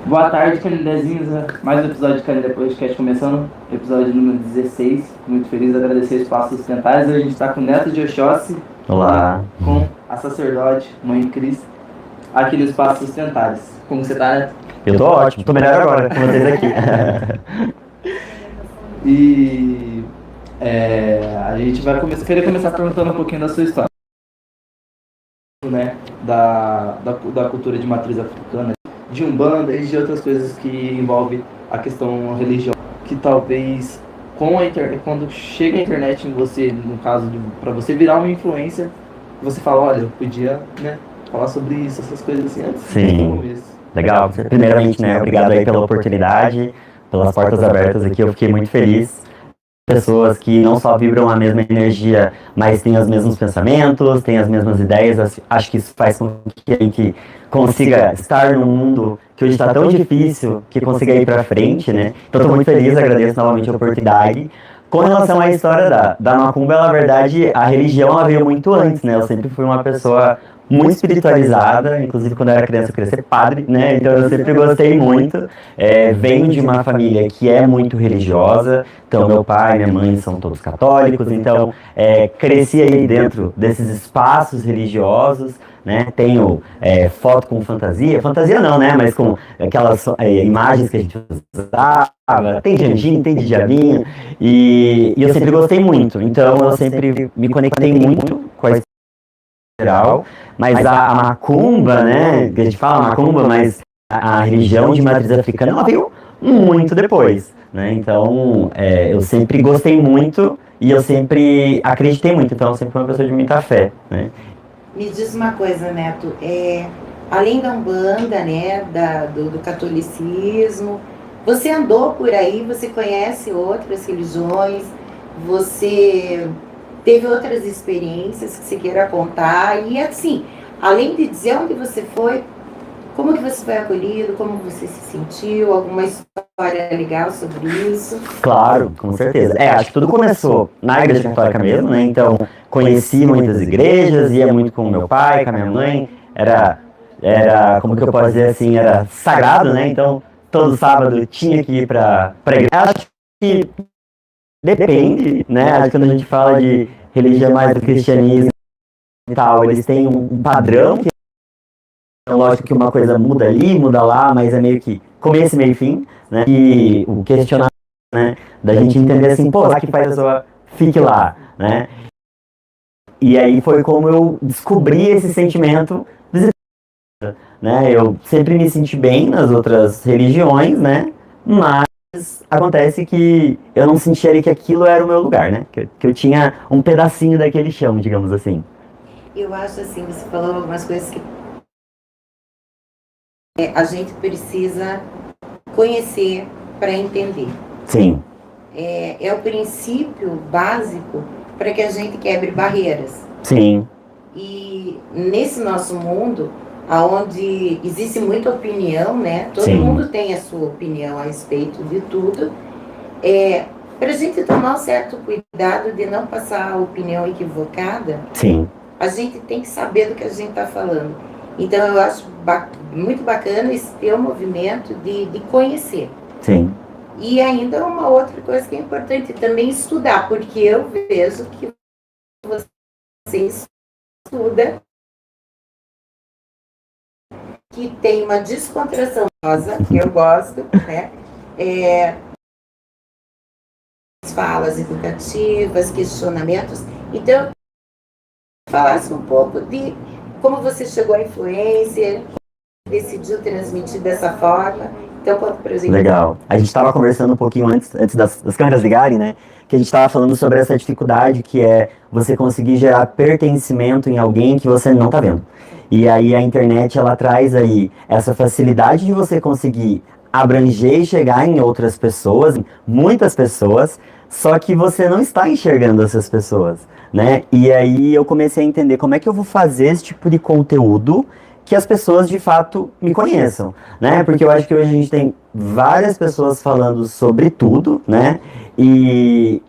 Boa tarde, Canidezinhos. Mais um episódio de Canidé Podcast começando, episódio número 16. Muito feliz de agradecer o Espaço Sustentáveis. Hoje a gente está com o Neto de Oxóssi, Olá. com a sacerdote, mãe Cris, aqui no Espaço Sustentáveis. Como você tá, Neto? Eu tô ótimo, tô melhor agora com vocês aqui. E a gente vai querer começar perguntando um pouquinho da sua história, né? Da cultura de matriz africana, de Umbanda e de outras coisas que envolvem a questão religiosa, que talvez com a internet, quando chega a internet em você, no caso para você virar uma influencer, você fala, olha, eu podia, né, falar sobre isso, essas coisas assim antes. Sim, legal. Primeiramente, né, obrigado aí pela oportunidade, pelas portas abertas aqui, eu fiquei muito feliz. Pessoas que não só vibram a mesma energia, mas têm os mesmos pensamentos, têm as mesmas ideias. Acho que isso faz com que a gente consiga estar num mundo que hoje está tão difícil, que consiga ir para frente, né? Então estou muito feliz, agradeço novamente a oportunidade. Com relação à história da Macumba, na verdade, a religião ela veio muito antes, né? Eu sempre fui uma pessoa muito espiritualizada, inclusive quando eu era criança eu queria ser padre, né? Então eu sempre gostei muito. Venho de uma família que é muito religiosa, então meu pai e minha mãe são todos católicos, então cresci aí dentro desses espaços religiosos, né? Tenho foto com fantasia não, né? Mas com aquelas imagens que a gente usava, tem de anjinho, tem de diabinho, e eu sempre gostei muito, então eu sempre me conectei muito com a geral, mas a macumba, né, que a gente fala macumba, mas a religião de matriz africana, ela veio muito depois, né, então eu sempre gostei muito e eu sempre acreditei muito, então eu sempre fui uma pessoa de muita fé, né. Me diz uma coisa, Neto, além da Umbanda, né, do catolicismo, você andou por aí, você conhece outras religiões, você teve outras experiências que você queira contar, e assim, além de dizer onde você foi, como que você foi acolhido, como você se sentiu, alguma história legal sobre isso? Claro, com certeza. Acho que tudo começou na igreja católica mesmo, né, então conheci muitas igrejas, ia muito com meu pai, com a minha mãe, era como que eu posso dizer assim, era sagrado, né, então todo sábado tinha que ir pra igreja. Acho que depende, né, acho que quando a gente fala de religião mais do cristianismo e tal, eles têm um padrão, que é lógico que uma coisa muda ali, muda lá, mas é meio que começo, meio e fim, né, e o questionamento, né, da gente entender assim, pô, será que faz a pessoa fique lá, né, e aí foi como eu descobri esse sentimento, né, eu sempre me senti bem nas outras religiões, né, mas acontece que eu não sentia ali que aquilo era o meu lugar, né, que eu tinha um pedacinho daquele chão, digamos assim. Eu acho assim, você falou algumas coisas que a gente precisa conhecer para entender. Sim. É o princípio básico para que a gente quebre barreiras. Sim. E nesse nosso mundo, onde existe muita opinião, né? Todo Sim. mundo tem a sua opinião a respeito de tudo. Para a gente tomar um certo cuidado de não passar a opinião equivocada, Sim. a gente tem que saber do que a gente está falando. Então eu acho muito bacana esse teu movimento de conhecer. Sim. E ainda uma outra coisa que é importante também estudar, porque eu vejo que você estuda, que tem uma descontração rosa, que eu gosto, né? Falas educativas, questionamentos. Então, falasse um pouco de como você chegou à influência, decidiu transmitir dessa forma. Então, conta pra gente. Legal. A gente estava conversando um pouquinho antes das câmeras ligarem, né? Que a gente estava falando sobre essa dificuldade que é você conseguir gerar pertencimento em alguém que você não está vendo. E aí a internet, ela traz aí essa facilidade de você conseguir abranger e chegar em outras pessoas, muitas pessoas, só que você não está enxergando essas pessoas, né? E aí eu comecei a entender como é que eu vou fazer esse tipo de conteúdo que as pessoas de fato me conheçam, né? Porque eu acho que hoje a gente tem várias pessoas falando sobre tudo, né? E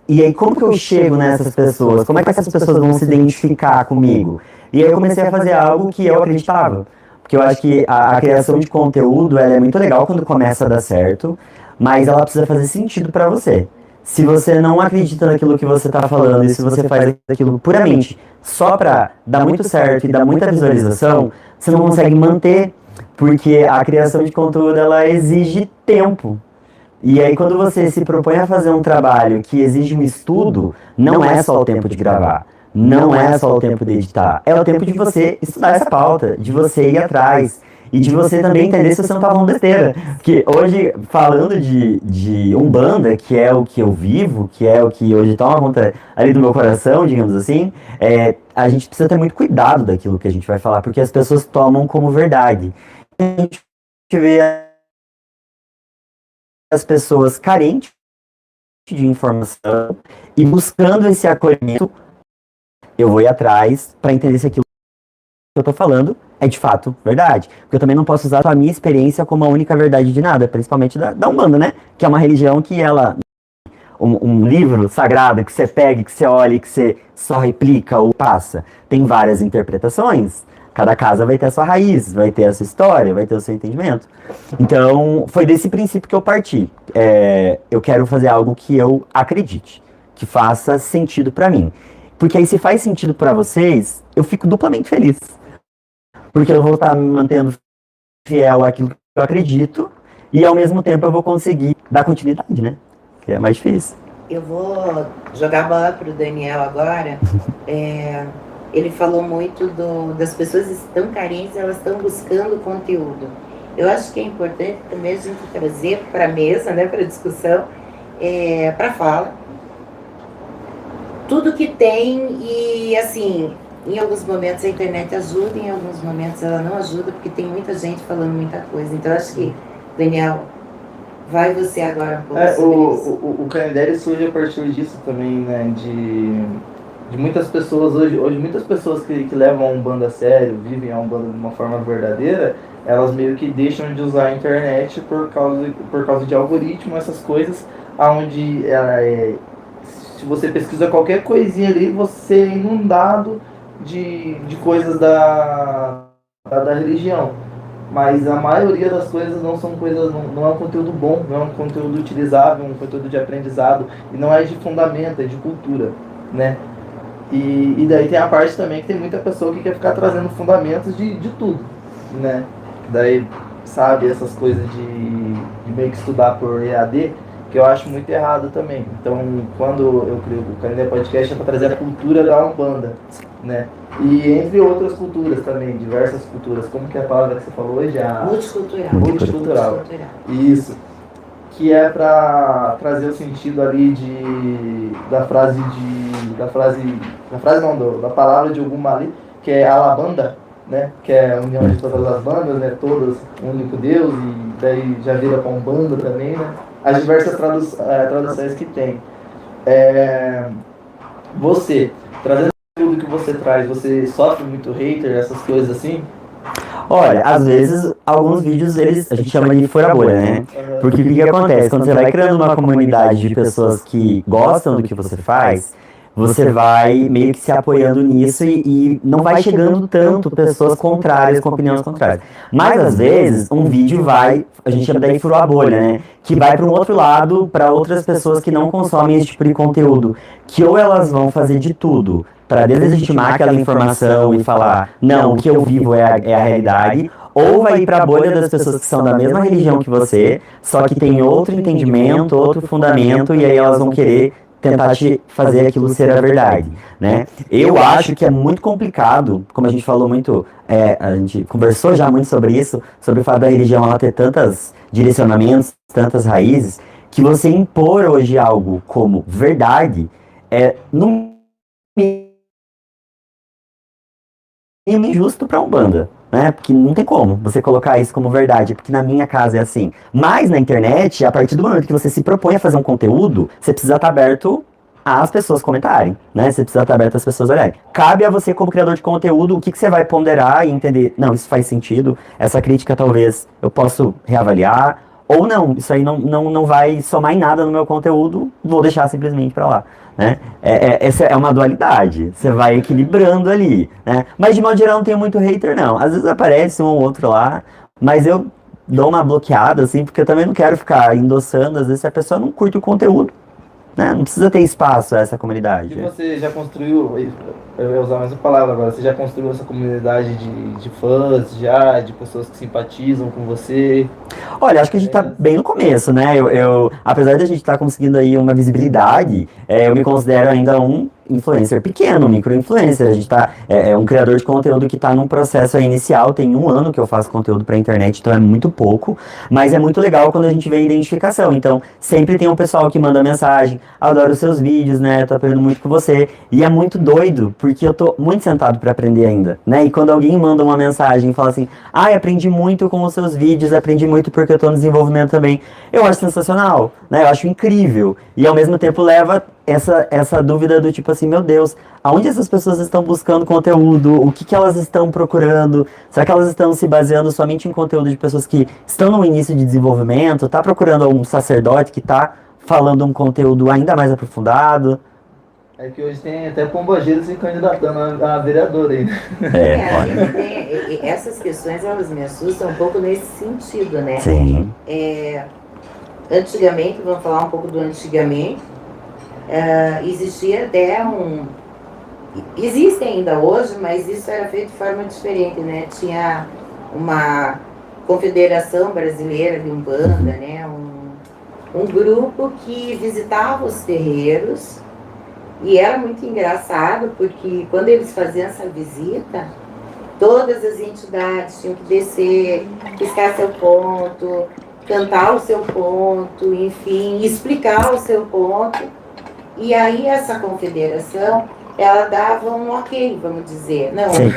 aí como que eu chego nessas pessoas? Como é que essas pessoas vão se identificar comigo? E aí eu comecei a fazer algo que eu acreditava. Porque eu acho que a criação de conteúdo, ela é muito legal quando começa a dar certo, mas ela precisa fazer sentido para você. Se você não acredita naquilo que você está falando e se você faz aquilo puramente só para dar muito certo e dar muita visualização, você não consegue manter, porque a criação de conteúdo ela exige tempo. E aí quando você se propõe a fazer um trabalho que exige um estudo, não é só o tempo de gravar, não é só o tempo de editar, é o tempo de você estudar essa pauta, de você ir atrás, e de você também entender se você não tá falando besteira. Porque hoje, falando de Umbanda, que é o que eu vivo, que é o que hoje toma conta ali do meu coração, digamos assim, a gente precisa ter muito cuidado daquilo que a gente vai falar, porque as pessoas tomam como verdade. A gente vê as pessoas carentes de informação e buscando esse acolhimento, eu vou ir atrás para entender se aquilo que eu tô falando é de fato verdade. Porque eu também não posso usar a minha experiência como a única verdade de nada, principalmente da Umbanda, né? Que é uma religião que ela... Um livro sagrado que você pega, que você olha, que você só replica ou passa. Tem várias interpretações. Cada casa vai ter a sua raiz, vai ter a sua história, vai ter o seu entendimento. Então, foi desse princípio que eu parti. Eu quero fazer algo que eu acredite, que faça sentido pra mim. Porque aí, se faz sentido pra vocês, eu fico duplamente feliz. Porque eu vou estar me mantendo fiel àquilo que eu acredito e, ao mesmo tempo, eu vou conseguir dar continuidade, né? Que é mais difícil. Eu vou jogar a bola para o Daniel agora. Ele falou muito das pessoas que estão carentes, elas estão buscando conteúdo. Eu acho que é importante também a gente trazer para a mesa, né, para a discussão, para a fala, tudo que tem e, assim, em alguns momentos a internet ajuda, em alguns momentos ela não ajuda, porque tem muita gente falando muita coisa. Então, eu acho que, Daniel, vai você agora um pouco sobre isso. O Canindé surge a partir disso também, né, de muitas pessoas, hoje muitas pessoas que levam a Umbanda a sério, vivem a Umbanda de uma forma verdadeira, elas meio que deixam de usar a internet por causa de algoritmo, essas coisas, onde se você pesquisa qualquer coisinha ali, você é inundado de coisas da religião. Mas a maioria das coisas não são coisas, não é um conteúdo bom, não é um conteúdo utilizável, um conteúdo de aprendizado, e não é de fundamento, é de cultura, né? E daí tem a parte também que tem muita pessoa que quer ficar trazendo fundamentos de tudo, né? Daí, sabe, essas coisas de meio que estudar por EAD, que eu acho muito errado também. Então, quando eu crio o Canindé Podcast, é para trazer a cultura da Umbanda, né? E entre outras culturas também, diversas culturas. Como que é a palavra que você falou hoje? Multicultural. Isso. Que é para trazer o sentido ali da palavra de Ogum ali, que é Alabanda, né? Que é a união de todas as bandas, né? Todas um único Deus, e daí já vira com Umbanda também, né? As diversas traduções que tem. Você, trazendo tudo que você traz, você sofre muito hater, essas coisas assim? Olha, às vezes, alguns vídeos, a gente chama de fura bolha, né? Porque o que acontece? Quando você vai criando uma comunidade de pessoas que gostam do que você faz, você vai meio que se apoiando nisso e não vai chegando tanto pessoas contrárias, com opiniões contrárias. Mas, às vezes, um vídeo a gente chama daí furar a bolha, né? Que vai para um outro lado, para outras pessoas que não consomem esse tipo de conteúdo. Que ou elas vão fazer de tudo para deslegitimar aquela informação e falar, não, o que eu vivo é a realidade, ou vai ir para a bolha das pessoas que são da mesma religião que você, só que tem outro entendimento, outro fundamento, e aí elas vão querer tentar te fazer aquilo ser a verdade, né? Eu acho que é muito complicado, como a gente falou muito, a gente conversou já muito sobre isso, sobre o fato da religião ela ter tantos direcionamentos, tantas raízes, que você impor hoje algo como verdade no injusto para a Umbanda, né? Porque não tem como você colocar isso como verdade, porque na minha casa é assim. Mas na internet, a partir do momento que você se propõe a fazer um conteúdo, você precisa estar aberto às pessoas comentarem, né? Você precisa estar aberto às pessoas olharem. Cabe a você, como criador de conteúdo, o que você vai ponderar e entender, não, isso faz sentido, essa crítica talvez eu posso reavaliar, ou não, isso aí não vai somar em nada no meu conteúdo, vou deixar simplesmente para lá, né? Essa é uma dualidade, você vai equilibrando ali, né? Mas de modo geral não tem muito hater não, às vezes aparece um ou outro lá, mas eu dou uma bloqueada assim, porque eu também não quero ficar endossando, às vezes se a pessoa não curte o conteúdo, né? Não precisa ter espaço essa comunidade. E você já construiu, eu ia usar a mesma palavra agora, você já construiu essa comunidade de fãs, já, de pessoas que simpatizam com você? Olha, acho que a gente tá bem no começo, né? Apesar de a gente estar conseguindo aí uma visibilidade, eu me considero ainda um influencer pequeno, um micro-influencer. A gente é um criador de conteúdo que está num processo aí inicial, tem 1 ano que eu faço conteúdo para internet, então é muito pouco, mas é muito legal quando a gente vê a identificação. Então, sempre tem um pessoal que manda mensagem, adoro os seus vídeos, né? Tô aprendendo muito com você. E é muito doido, porque eu tô muito sentado para aprender ainda, né? E quando alguém manda uma mensagem e fala assim, aprendi muito com os seus vídeos, aprendi muito porque eu tô no desenvolvimento também, eu acho sensacional, né? Eu acho incrível. E ao mesmo tempo leva essa dúvida do tipo assim, meu Deus, aonde essas pessoas estão buscando conteúdo? O que elas estão procurando? Será que elas estão se baseando somente em conteúdo de pessoas que estão no início de desenvolvimento? Tá procurando um sacerdote que tá falando um conteúdo ainda mais aprofundado? É que hoje tem até pombagira se candidatando a vereador aí. Olha, essas questões elas me assustam um pouco nesse sentido, né? Sim. Antigamente, vamos falar um pouco do antigamente, existia até existe ainda hoje, mas isso era feito de forma diferente, né? Tinha uma confederação brasileira de Umbanda, né? Um grupo que visitava os terreiros, e era muito engraçado porque quando eles faziam essa visita, todas as entidades tinham que descer, piscar seu ponto, cantar o seu ponto, enfim, explicar o seu ponto. E aí essa confederação, ela dava um ok, vamos dizer. Não, sim,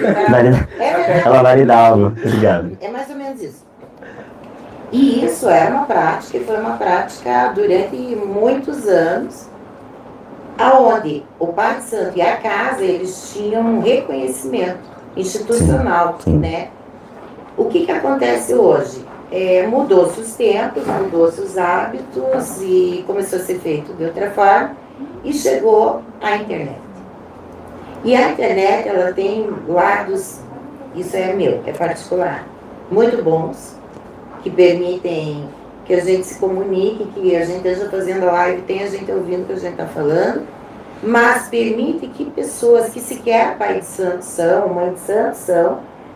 ela validava, obrigado. É mais ou menos isso. E isso era uma prática, e foi uma prática durante muitos anos, aonde o Pai Santo e a casa, eles tinham um reconhecimento institucional, sim, né? O que acontece hoje? Mudou-se os tempos, mudou-se os hábitos e começou a ser feito de outra forma e chegou a internet. E a internet, ela tem lados, isso é meu, é particular, muito bons, que permitem que a gente se comunique, que a gente esteja fazendo a live, tem a gente ouvindo o que a gente está falando, mas permite que pessoas que sequer pai de santo são, mãe de santo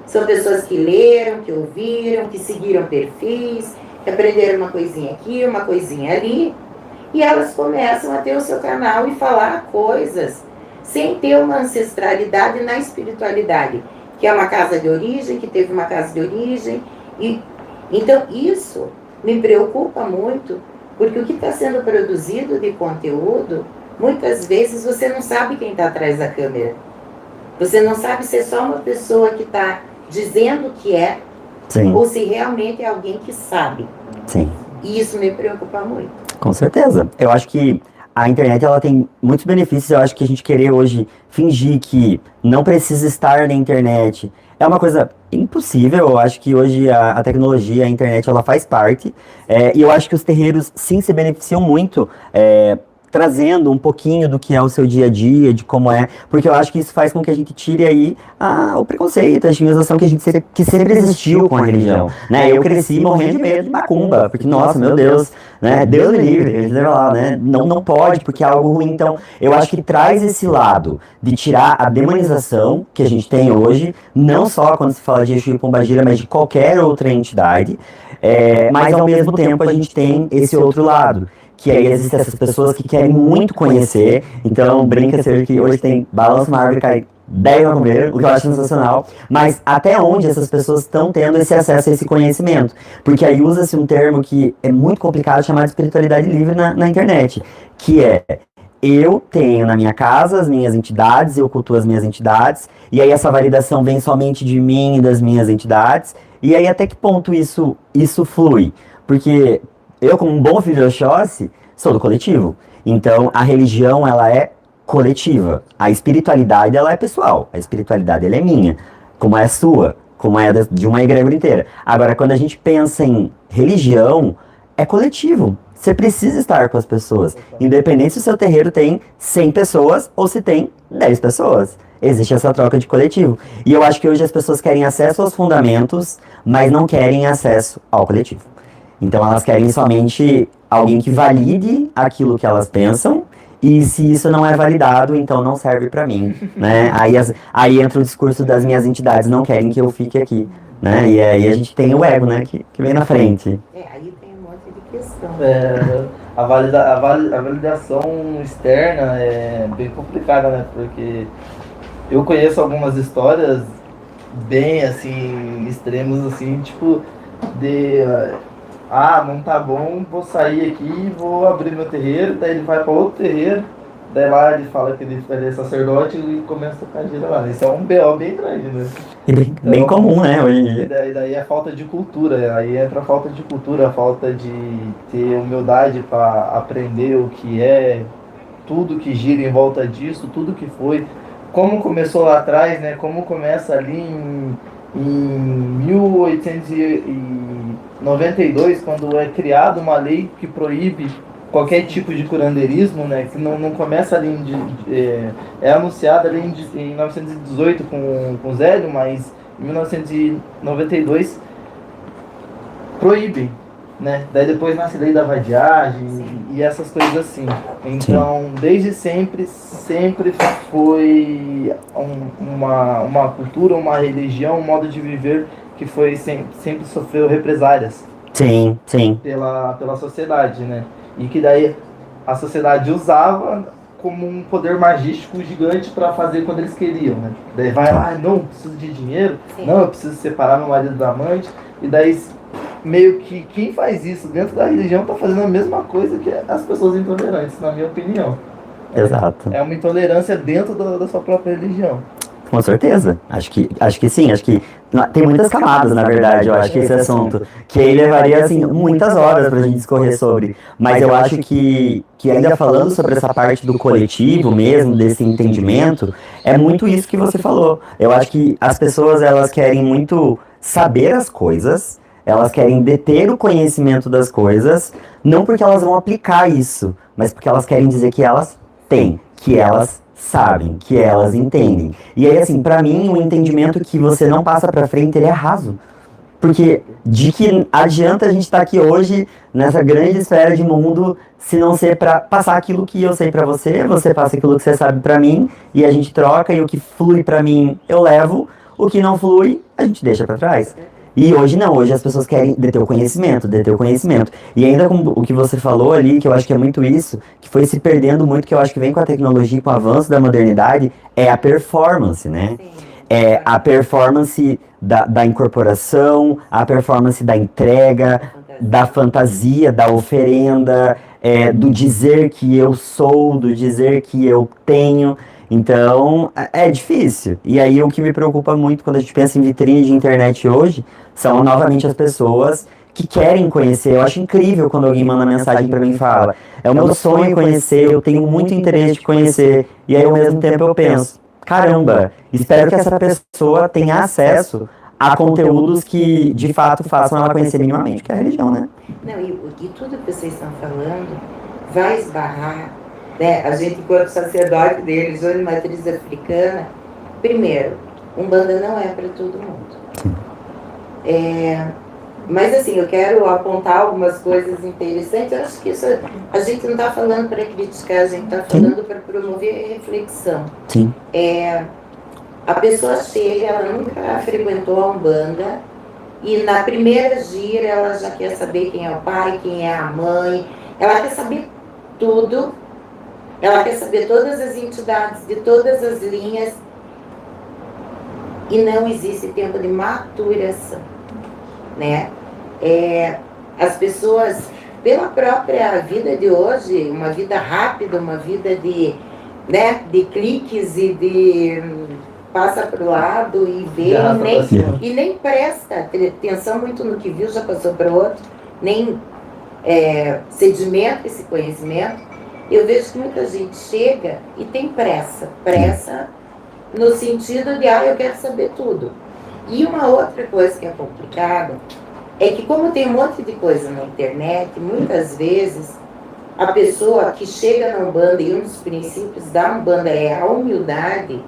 são pessoas que leram, que ouviram, que seguiram perfis, que aprenderam uma coisinha aqui, uma coisinha ali, e elas começam a ter o seu canal e falar coisas sem ter uma ancestralidade na espiritualidade, que é uma casa de origem, que teve uma casa de origem. Então isso me preocupa muito, porque o que está sendo produzido de conteúdo, muitas vezes você não sabe quem está atrás da câmera. Você não sabe se é só uma pessoa que está dizendo que é, sim, ou se realmente é alguém que sabe. Sim. E isso me preocupa muito. Com certeza. Eu acho que a internet, ela tem muitos benefícios. Eu acho que a gente querer hoje fingir que não precisa estar na internet é uma coisa impossível. Eu acho que hoje a tecnologia, a internet, ela faz parte. E eu acho que os terreiros, sim, se beneficiam muito, trazendo um pouquinho do que é o seu dia a dia, de como é, porque eu acho que isso faz com que a gente tire aí o preconceito, a estigmatização que sempre existiu com a religião, né? Eu cresci morrendo de medo de macumba, porque, nossa, meu Deus, né? Deus me livre, a gente leva lá, né? Não pode, porque é algo ruim. Então, eu acho que traz esse lado de tirar a demonização que a gente tem hoje, não só quando se fala de Exu e Pombagira, mas de qualquer outra entidade, mas ao mesmo tempo a gente tem esse outro lado, que aí existem essas pessoas que querem muito conhecer. Então, brinca ser que hoje tem balanço uma árvore, cai 10 a comer, o que eu acho sensacional. Mas até onde essas pessoas estão tendo esse acesso a esse conhecimento? Porque aí usa-se um termo que é muito complicado, chamado de espiritualidade livre na internet, que é: eu tenho na minha casa as minhas entidades, eu cultuo as minhas entidades, e aí essa validação vem somente de mim e das minhas entidades. E aí até que ponto isso flui? Porque eu, como um bom filho de Oxóssi, sou do coletivo. Então, a religião, ela é coletiva. A espiritualidade, ela é pessoal. A espiritualidade, ela é minha, como é a sua, como é de uma egrégora inteira. Agora, quando a gente pensa em religião, é coletivo. você precisa estar com as pessoas. Independente se o seu terreiro tem 100 pessoas ou se tem 10 pessoas. Existe essa troca de coletivo. E eu acho que hoje as pessoas querem acesso aos fundamentos, mas não querem acesso ao coletivo. Então elas querem somente alguém que valide aquilo que elas pensam, e se isso não é validado, então não serve pra mim, né? Aí entra o discurso das minhas entidades, não querem que eu fique aqui, né? E aí a gente tem o ego, né, que vem na frente. Aí tem um monte de questão. A validação externa é bem complicada, né? Porque eu conheço algumas histórias bem, assim, extremos, assim, tipo, não tá bom, vou sair aqui, vou abrir meu terreiro, daí ele vai para outro terreiro, daí lá ele fala que ele é sacerdote e começa a tocar gira lá. Isso é um BO bem grande, né? E bem comum, né, hoje em dia. Daí é falta de cultura, aí entra a falta de cultura, a falta de ter humildade para aprender o que é, tudo que gira em volta disso, tudo que foi, como começou lá atrás, né? Como começa ali em 1892, quando é criada uma lei que proíbe qualquer tipo de curandeirismo, né? Que não começa ali é anunciada ali em 1918 com Zélio, mas em 1992 proíbem, né? Daí depois nasce a lei da vadiagem e essas coisas assim. Então, desde sempre foi uma cultura, uma religião, um modo de viver que foi sempre sofreu represálias. Sim. Pela sociedade, né? E que daí a sociedade usava como um poder magístico gigante para fazer quando eles queriam, né? Daí vai lá, não, preciso de dinheiro, não, eu preciso separar meu marido da amante, e daí meio que quem faz isso dentro da religião está fazendo a mesma coisa que as pessoas intolerantes, na minha opinião. Exato. É uma intolerância dentro da sua própria religião. Com certeza. Acho que sim. Acho que tem muitas camadas, na verdade, eu acho que esse assunto. Que aí levaria, assim, muitas horas pra gente discorrer sobre. Mas eu acho que ainda falando sobre essa parte do coletivo mesmo, desse entendimento, é muito isso que você falou. Eu acho que as pessoas, elas querem muito saber as coisas, elas querem deter o conhecimento das coisas, não porque elas vão aplicar isso, mas porque elas querem dizer que elas têm, que elas sabem, que elas entendem. E aí, assim, pra mim, o entendimento que você não passa pra frente, ele é raso. Porque de que adianta a gente estar aqui hoje, nessa grande esfera de mundo, se não ser pra passar aquilo que eu sei pra você, você passa aquilo que você sabe pra mim, e a gente troca, e o que flui pra mim, eu levo, o que não flui, a gente deixa pra trás. E hoje não, hoje as pessoas querem deter o conhecimento. E ainda com o que você falou ali, que eu acho que é muito isso, que foi se perdendo muito, que eu acho que vem com a tecnologia, com o avanço da modernidade, é a performance, né? É a performance da incorporação, a performance da entrega, da fantasia, da oferenda, do dizer que eu sou, do dizer que eu tenho. Então, é difícil. E aí, o que me preocupa muito quando a gente pensa em vitrine de internet hoje, são novamente as pessoas que querem conhecer. Eu acho incrível quando alguém manda mensagem pra mim e fala: é o meu sonho conhecer, eu tenho muito interesse de conhecer. E aí, ao mesmo tempo, eu penso: caramba, espero que essa pessoa tenha acesso a conteúdos que, de fato, façam ela conhecer minimamente, que é a religião, né? Não, e tudo que vocês estão falando vai esbarrar, né? A gente, enquanto sacerdote de religião de matriz africana, primeiro, Umbanda não é para todo mundo. Mas assim, eu quero apontar algumas coisas interessantes. Eu acho que isso, a gente não está falando para criticar, a gente está falando para promover reflexão. Sim. A pessoa chega, ela nunca frequentou a Umbanda, e na primeira gira ela já quer saber quem é o pai, quem é a mãe, ela quer saber tudo, ela quer saber todas as entidades de todas as linhas, e não existe tempo de maturação, né? As pessoas, pela própria vida de hoje, uma vida rápida, uma vida de cliques e de passa para o lado e vê, e nem presta atenção muito no que viu, já passou para outro, nem sedimenta esse conhecimento. Eu vejo que muita gente chega e tem pressa no sentido de, eu quero saber tudo. E uma outra coisa que é complicada é que como tem um monte de coisa na internet, muitas vezes a pessoa que chega na Umbanda, e um dos princípios da Umbanda é a humildade,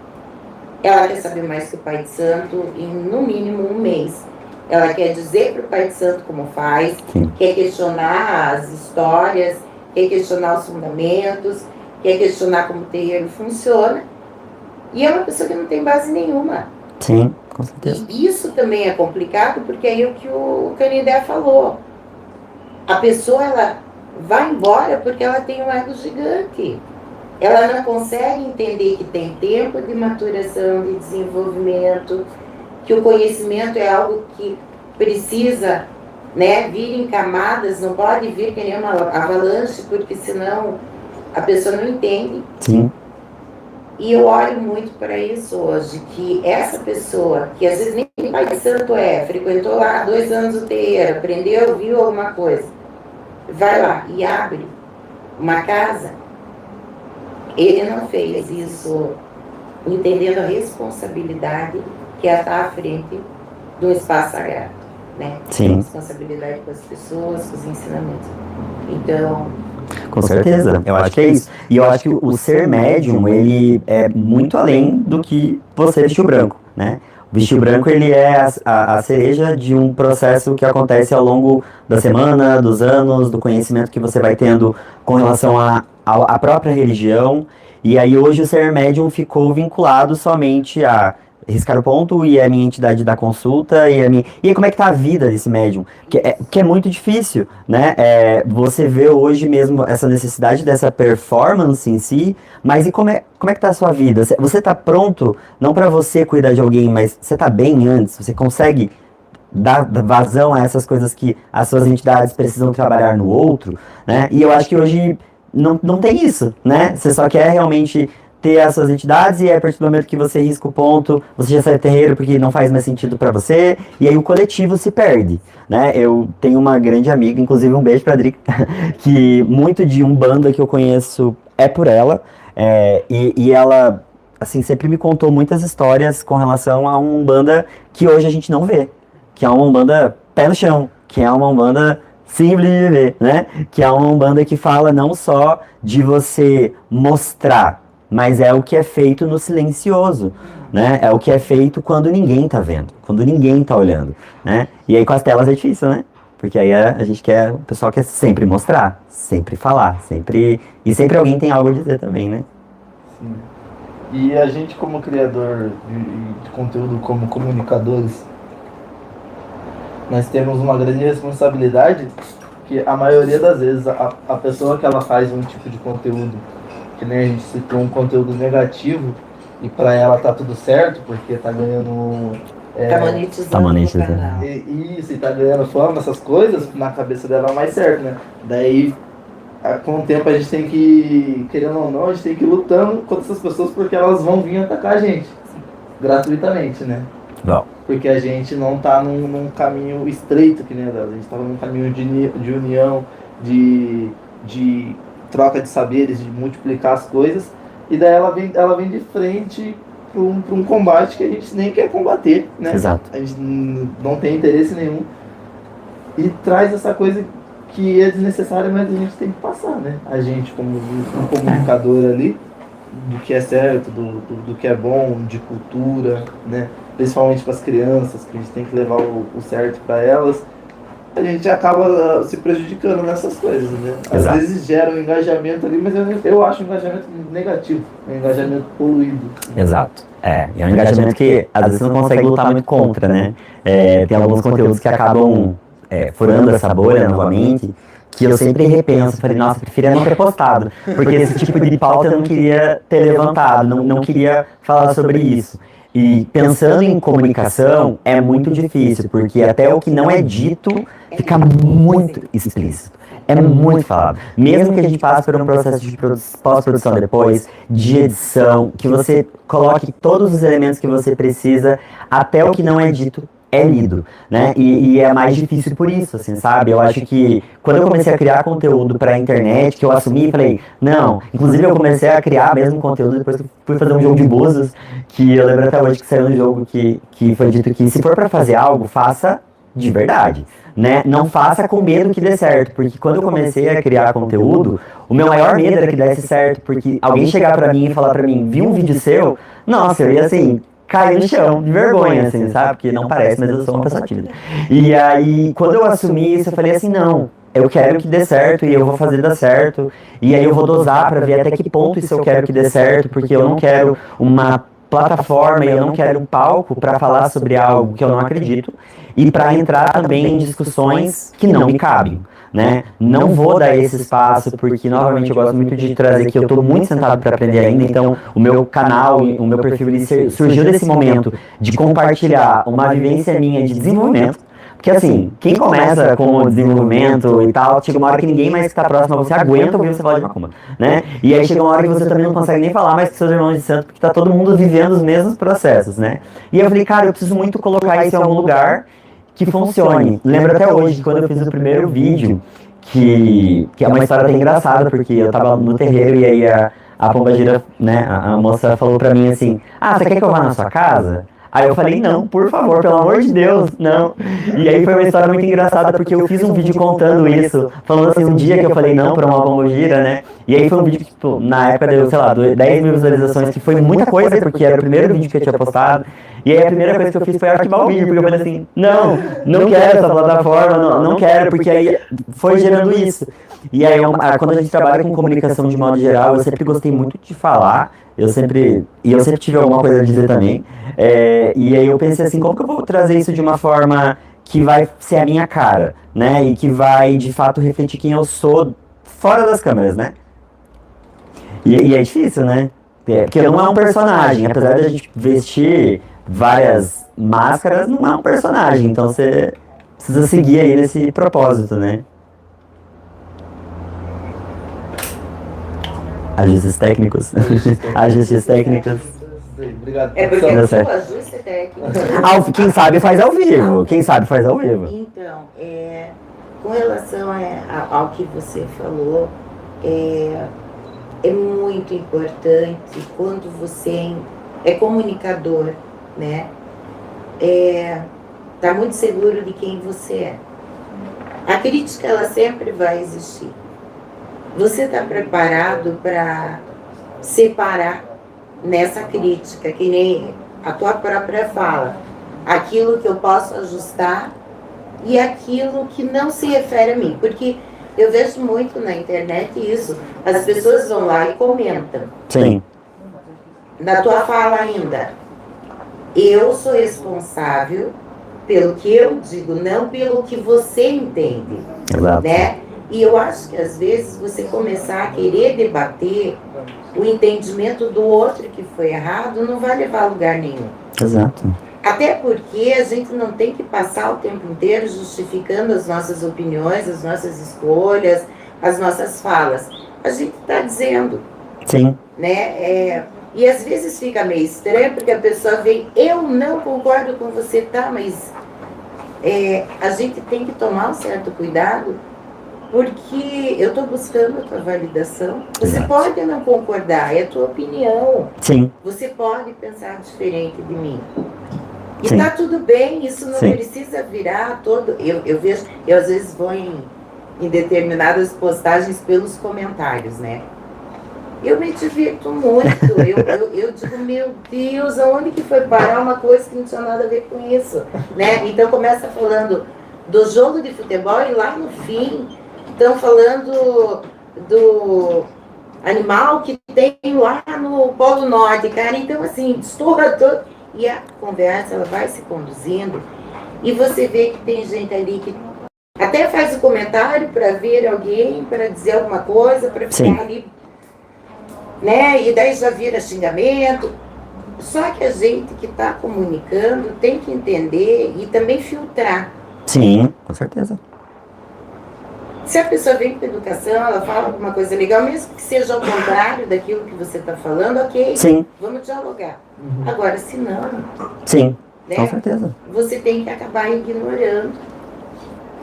ela quer saber mais que o Pai de Santo em no mínimo um mês. Ela quer dizer para o Pai de Santo como faz, quer questionar as histórias, quer questionar os fundamentos, quer questionar como o terreiro funciona. E é uma pessoa que não tem base nenhuma. Sim, com certeza. E isso também é complicado, porque aí é o que o Canindé falou. A pessoa, ela vai embora porque ela tem um ego gigante. Ela não consegue entender que tem tempo de maturação, de desenvolvimento, que o conhecimento é algo que precisa, né, vir em camadas, não pode vir que nem uma avalanche, porque senão a pessoa não entende. Sim. E eu olho muito para isso hoje, que essa pessoa, que às vezes nem Pai de Santo frequentou lá 2 anos o terreiro, aprendeu, viu alguma coisa, vai lá e abre uma casa, ele não fez isso entendendo a responsabilidade que é estar à frente do espaço sagrado, né? Sim. Responsabilidade com as pessoas, com os ensinamentos. Então... Com certeza, eu acho que é isso. E eu acho que o ser médium, ele é muito além do que você vestir o branco, né? O vestir o branco, ele é a cereja de um processo que acontece ao longo da semana, dos anos, do conhecimento que você vai tendo com relação à própria religião. E aí hoje o ser médium ficou vinculado somente a riscar o ponto e a minha entidade da consulta e aí como é que tá a vida desse médium, que é muito difícil, né, você vê hoje mesmo essa necessidade dessa performance em si, mas e como é que tá a sua vida? Você tá pronto, não para você cuidar de alguém, mas você tá bem antes, você consegue dar vazão a essas coisas que as suas entidades precisam trabalhar no outro, né, e eu acho que hoje não tem isso, né, você só quer realmente ter essas entidades, e aí, a partir do momento que você risca o ponto, você já sai do terreiro porque não faz mais sentido para você, e aí o coletivo se perde, né? Eu tenho uma grande amiga, inclusive um beijo pra Adri, que muito de Umbanda que eu conheço é por ela, e ela, assim, sempre me contou muitas histórias com relação a uma Umbanda que hoje a gente não vê, que é uma Umbanda pé no chão, que é uma Umbanda simples de viver, né? Que é uma Umbanda que fala não só de você mostrar, mas é o que é feito no silencioso, né? É o que é feito quando ninguém tá vendo, quando ninguém tá olhando, né? E aí com as telas é difícil, né? Porque aí o pessoal quer sempre mostrar, sempre falar, e sempre alguém tem algo a dizer também, né? Sim. E a gente como criador de conteúdo, como comunicadores, nós temos uma grande responsabilidade, que a maioria das vezes a pessoa que ela faz um tipo de conteúdo, que nem a gente citou, um conteúdo negativo, e para ela tá tudo certo, porque tá ganhando... Tá monetizando. Isso, e tá ganhando fama, essas coisas, na cabeça dela é mais certo, né? Daí, com o tempo, a gente tem que, querendo ou não, a gente tem que ir lutando contra essas pessoas, porque elas vão vir atacar a gente, gratuitamente, né? Bom. Porque a gente não tá num caminho estreito, que nem delas, a gente tá num caminho de união, de troca de saberes, de multiplicar as coisas, e daí ela vem de frente para um combate que a gente nem quer combater, né? Exato. A gente não tem interesse nenhum, e traz essa coisa que é desnecessária, mas a gente tem que passar, né? A gente, como um comunicador ali, do que é certo, do que é bom, de cultura, né? Principalmente para as crianças, que a gente tem que levar o certo para elas, a gente acaba se prejudicando nessas coisas, né? Às Exato. vezes gera um engajamento ali, mas eu acho um engajamento negativo, um engajamento poluído. Exato. É um engajamento que às vezes você não consegue lutar muito contra, né? Tem alguns conteúdos que acabam furando essa bolha novamente, que eu sempre repenso, falei, nossa, preferia não ter postado, porque esse tipo de pauta eu não queria ter levantado, não queria falar sobre isso. E pensando em comunicação, é muito difícil, porque até o que não é dito fica muito explícito. É muito falado. Mesmo que a gente passe por um processo de pós-produção depois, de edição, que você coloque todos os elementos que você precisa, até o que não é dito é lido, né? E é mais difícil por isso, assim, sabe? Eu acho que quando eu comecei a criar conteúdo pra internet, que eu assumi e falei, não, inclusive eu comecei a criar mesmo conteúdo depois que fui fazer um jogo de búzios, que eu lembro até hoje que saiu um jogo que foi dito que se for pra fazer algo, faça de verdade, né? Não faça com medo que dê certo, porque quando eu comecei a criar conteúdo, o meu maior medo era que desse certo, porque alguém chegar pra mim e falar pra mim, vi um vídeo seu, nossa, eu ia assim, cair no chão, de vergonha, assim, sabe? Porque não parece, mas eu sou uma pessoa tímida. E aí, quando eu assumi isso, eu falei assim, não, eu quero que dê certo e eu vou fazer dar certo, e aí eu vou dosar pra ver até que ponto isso eu quero que dê certo, porque eu não quero uma plataforma e eu não quero um palco para falar sobre algo que eu não acredito e para entrar também em discussões que não me cabem, né? Não vou dar esse espaço porque, novamente, eu gosto muito de trazer que eu estou muito sentado para aprender ainda, então o meu canal, o meu perfil, ele surgiu desse momento de compartilhar uma vivência minha de desenvolvimento. Porque assim, quem começa com o desenvolvimento e tal, chega uma hora que ninguém mais que está próximo a você aguenta ouvir você falar de macumba, né? E aí chega uma hora que você também não consegue nem falar mais com seus irmãos de santo, porque tá todo mundo vivendo os mesmos processos, né? E aí eu falei, cara, eu preciso muito colocar isso em algum lugar que funcione. Lembro até hoje, que quando eu fiz o primeiro vídeo, que é uma história até engraçada, porque eu tava no terreiro e aí a pombagira, né, a moça falou pra mim assim, ah, você quer que eu vá na sua casa? Aí eu falei, não, por favor, pelo amor de Deus, não. E aí foi uma história muito engraçada, porque eu fiz um vídeo contando isso, falando assim, um dia que eu falei não pra uma pombogira, né? E aí foi um vídeo que, tipo, na época deu, sei lá, 10 mil visualizações, que foi muita coisa, porque era o primeiro vídeo que eu tinha postado. E aí a primeira coisa que eu fiz foi arquivar o vídeo, porque eu falei assim, não quero essa plataforma, não quero, porque aí foi gerando isso. E aí, quando a gente trabalha com comunicação de modo geral, eu sempre gostei muito de falar, eu sempre tive alguma coisa a dizer também. E aí eu pensei assim, como que eu vou trazer isso de uma forma que vai ser a minha cara, né? E que vai, de fato, refletir quem eu sou fora das câmeras, né? E é difícil, né? Porque não é um personagem, apesar de a gente vestir várias máscaras, não é um personagem. Então você precisa seguir aí nesse propósito, né? Ajustes técnicos. Ajustes técnicos. Obrigado. É porque Deu o certo. ajuste técnico. Quem sabe faz ao vivo. Quem sabe faz ao vivo. Então, com relação ao que você falou, é muito importante quando você é comunicador, né? Tá muito seguro de quem você é. A crítica, ela sempre vai existir. Você está preparado para separar nessa crítica, que nem a tua própria fala, aquilo que eu posso ajustar e aquilo que não se refere a mim? Porque eu vejo muito na internet isso, as pessoas vão lá e comentam. Sim. Na tua fala ainda, eu sou responsável pelo que eu digo, não pelo que você entende. Exato. Né? E eu acho que às vezes você começar a querer debater o entendimento do outro que foi errado não vai levar a lugar nenhum. Exato. Até porque a gente não tem que passar o tempo inteiro justificando as nossas opiniões, as nossas escolhas, as nossas falas. A gente está dizendo. Sim. Né? E às vezes fica meio estranho porque a pessoa vem, eu não concordo com você, tá? Mas a gente tem que tomar um certo cuidado, porque eu estou buscando a tua validação. Você Exato. pode não concordar, é a tua opinião. Sim. Você pode pensar diferente de mim. E Sim. tá tudo bem, isso não Sim. precisa virar todo... Eu vejo, eu às vezes vou em determinadas postagens pelos comentários, né? Eu me divirto muito, eu digo, meu Deus, aonde que foi parar uma coisa que não tinha nada a ver com isso, né? Então começa falando do jogo de futebol e lá no fim estão falando do animal que tem lá no Polo Norte, cara. Então assim, estoura todo, e a conversa ela vai se conduzindo e você vê que tem gente ali que até faz o comentário para ver alguém, para dizer alguma coisa, para ficar ali, né? E daí já vira xingamento. Só que a gente que está comunicando tem que entender e também filtrar. Sim, com certeza. Se a pessoa vem com educação, ela fala alguma coisa legal, mesmo que seja ao contrário daquilo que você está falando, ok, Sim. Vamos dialogar. Agora, se não, Sim, né, com certeza. você tem que acabar ignorando,